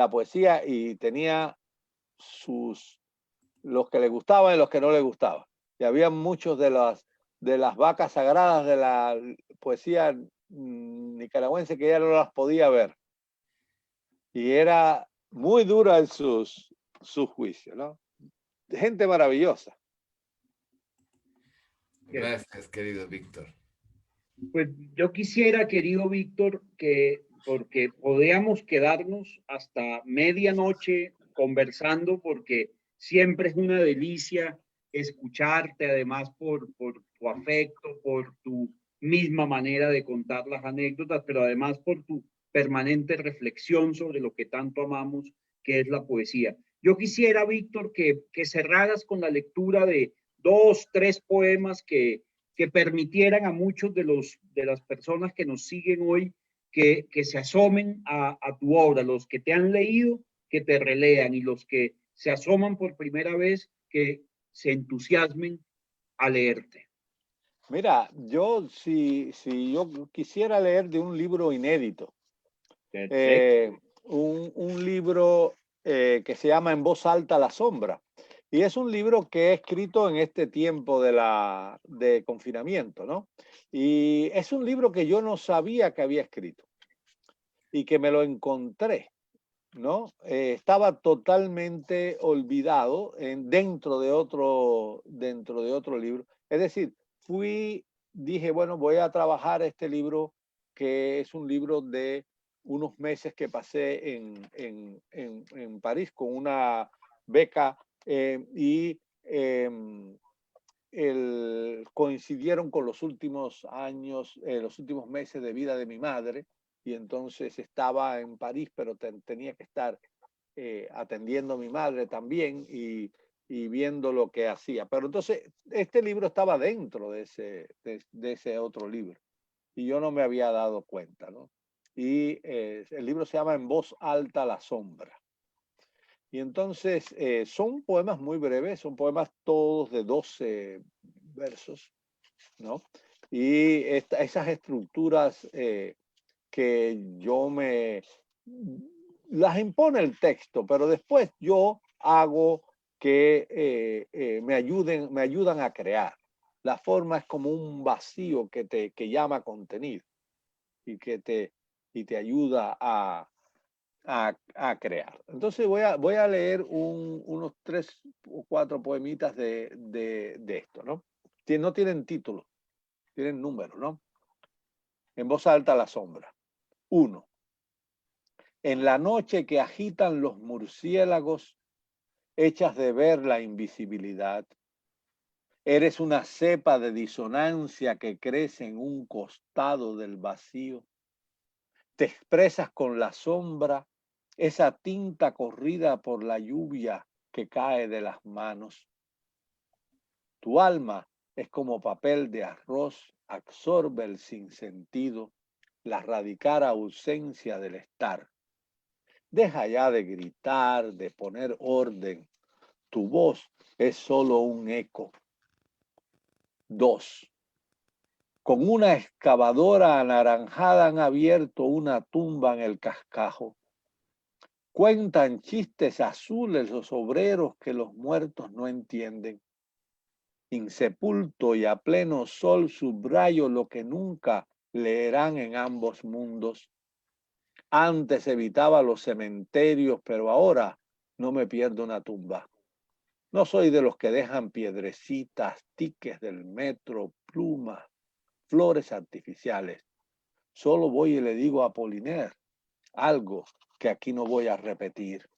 poesía, y tenía los que le gustaban y los que no le gustaban. Y había muchos de las vacas sagradas de la poesía nicaragüense que ella no las podía ver. Y era muy dura en sus juicios, ¿no? Gente maravillosa. Gracias, querido Víctor. Pues yo quisiera, querido Víctor, que porque podríamos quedarnos hasta medianoche conversando, porque siempre es una delicia escucharte, además por tu afecto, por tu misma manera de contar las anécdotas, pero además por tu permanente reflexión sobre lo que tanto amamos, que es la poesía. Yo quisiera, Víctor, que cerraras con la lectura de 2, 3 poemas que permitieran a muchos de las personas que nos siguen hoy que se asomen a tu obra, los que te han leído, que te relean, y los que se asoman por primera vez, que se entusiasmen a leerte. Mira, si yo quisiera leer de un libro inédito, un libro que se llama En voz alta la sombra. Y es un libro que he escrito en este tiempo de confinamiento, ¿no? Y es un libro que yo no sabía que había escrito y que me lo encontré, ¿no? Estaba totalmente olvidado dentro de otro libro. Es decir, dije, bueno, voy a trabajar este libro, que es un libro de unos meses que pasé en París con una beca y coincidieron con los últimos años, los últimos meses de vida de mi madre, y entonces estaba en París, pero tenía que estar atendiendo a mi madre también y viendo lo que hacía. Pero entonces este libro estaba dentro de ese otro libro y yo no me había dado cuenta, ¿no? y el libro se llama En voz alta la sombra. Y entonces son poemas muy breves, son poemas todos de 12 versos, ¿no? Y esas estructuras que yo las impone el texto, pero después yo hago que me ayudan a crear. La forma es como un vacío que llama contenido y te ayuda a crear. Entonces voy a leer unos 3 o 4 poemitas de esto, ¿no? No tienen título, tienen números, ¿no? En voz alta la sombra. 1. En la noche que agitan los murciélagos, echas de ver la invisibilidad. Eres una cepa de disonancia que crece en un costado del vacío. Te expresas con la sombra, esa tinta corrida por la lluvia que cae de las manos. Tu alma es como papel de arroz, absorbe el sinsentido, la radical ausencia del estar. Deja ya de gritar, de poner orden. Tu voz es solo un eco. 2. Con una excavadora anaranjada han abierto una tumba en el cascajo. Cuentan chistes azules los obreros que los muertos no entienden. Insepulto y a pleno sol subrayo lo que nunca leerán en ambos mundos. Antes evitaba los cementerios, pero ahora no me pierdo una tumba. No soy de los que dejan piedrecitas, tickets del metro, plumas, flores artificiales. Solo voy y le digo a Apollinaire algo que aquí no voy a repetir.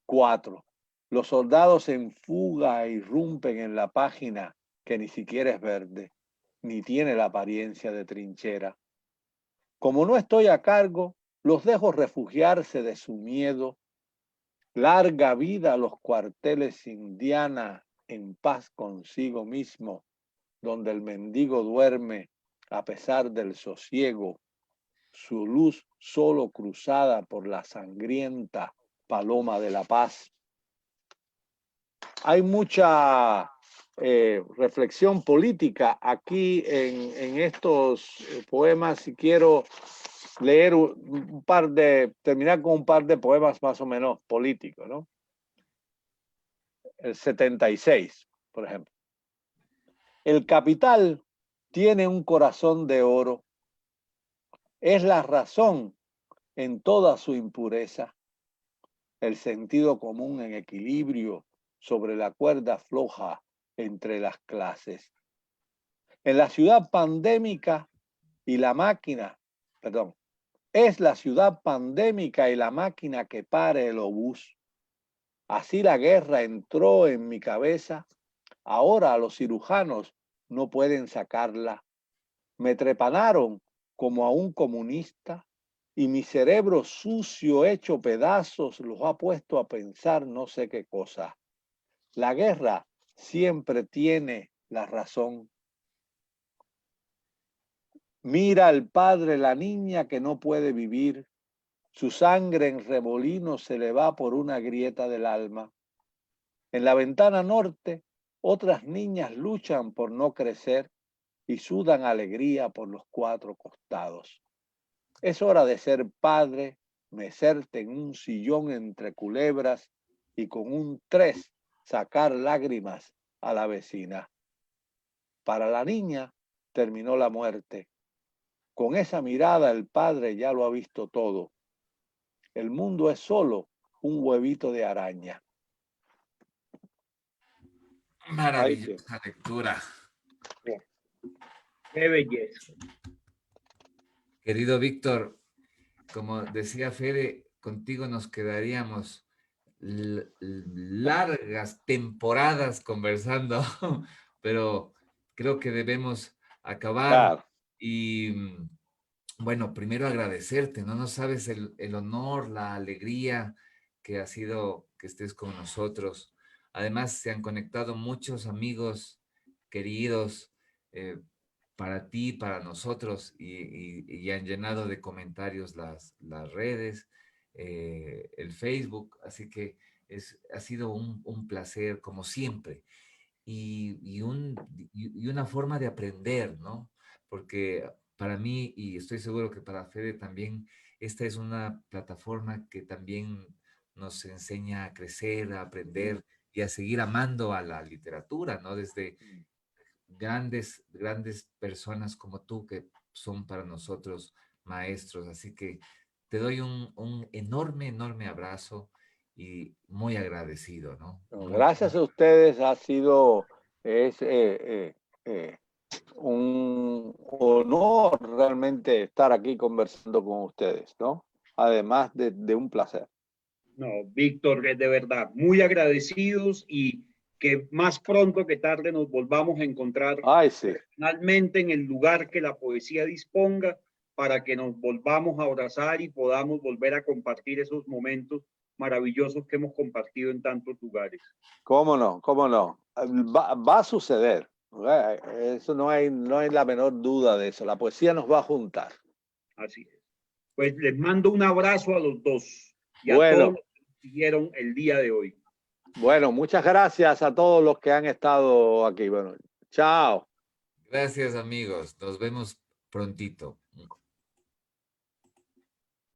4. Los soldados en fuga irrumpen en la página que ni siquiera es verde, ni tiene la apariencia de trinchera. Como no estoy a cargo, los dejo refugiarse de su miedo. Larga vida a los cuarteles indiana en paz consigo mismo, donde el mendigo duerme a pesar del sosiego, su luz solo cruzada por la sangrienta paloma de la paz. Hay mucha reflexión política aquí en estos poemas y quiero leer terminar con un par de poemas más o menos políticos, ¿no? El 76, por ejemplo. El capital tiene un corazón de oro. Es la razón en toda su impureza. El sentido común en equilibrio sobre la cuerda floja entre las clases. En la ciudad pandémica y la máquina, perdón, es la ciudad pandémica y la máquina que pare el obús. Así la guerra entró en mi cabeza. Ahora los cirujanos no pueden sacarla. Me trepanaron como a un comunista y mi cerebro sucio hecho pedazos los ha puesto a pensar no sé qué cosa. La guerra siempre tiene la razón. Mira al padre la niña que no puede vivir. Su sangre en remolino se le va por una grieta del alma. En la ventana norte, otras niñas luchan por no crecer y sudan alegría por los 4 costados. Es hora de ser padre, mecerte en un sillón entre culebras y con un 3 sacar lágrimas a la vecina. Para la niña terminó la muerte. Con esa mirada el padre ya lo ha visto todo. El mundo es solo un huevito de araña. Maravillosa lectura. Qué belleza. Querido Víctor, como decía Fede, contigo nos quedaríamos largas temporadas conversando, pero creo que debemos acabar. Claro. Y bueno, primero agradecerte, no sabes el honor, la alegría que ha sido que estés con nosotros. Además, se han conectado muchos amigos queridos, para ti, para nosotros, y han llenado de comentarios las redes, el Facebook, así que ha sido un placer, como siempre, y una forma de aprender, ¿no? Porque para mí, y estoy seguro que para Fede también, esta es una plataforma que también nos enseña a crecer, a aprender y a seguir amando a la literatura, ¿no? Desde grandes personas como tú que son para nosotros maestros. Así que te doy un enorme abrazo y muy agradecido, ¿no? Gracias a ustedes, ha sido un honor realmente estar aquí conversando con ustedes, ¿no? Además de un placer. No, Víctor, de verdad, muy agradecidos y que más pronto que tarde nos volvamos a encontrar Ay, sí. personalmente en el lugar que la poesía disponga para que nos volvamos a abrazar y podamos volver a compartir esos momentos maravillosos que hemos compartido en tantos lugares. ¿Cómo no? ¿Cómo no? Va a suceder. Eso no hay la menor duda de eso. La poesía nos va a juntar. Así es. Pues les mando un abrazo a los dos y a Bueno. todos los que nos siguieron el día de hoy. Bueno, muchas gracias a todos los que han estado aquí. Bueno, chao. Gracias, amigos. Nos vemos prontito.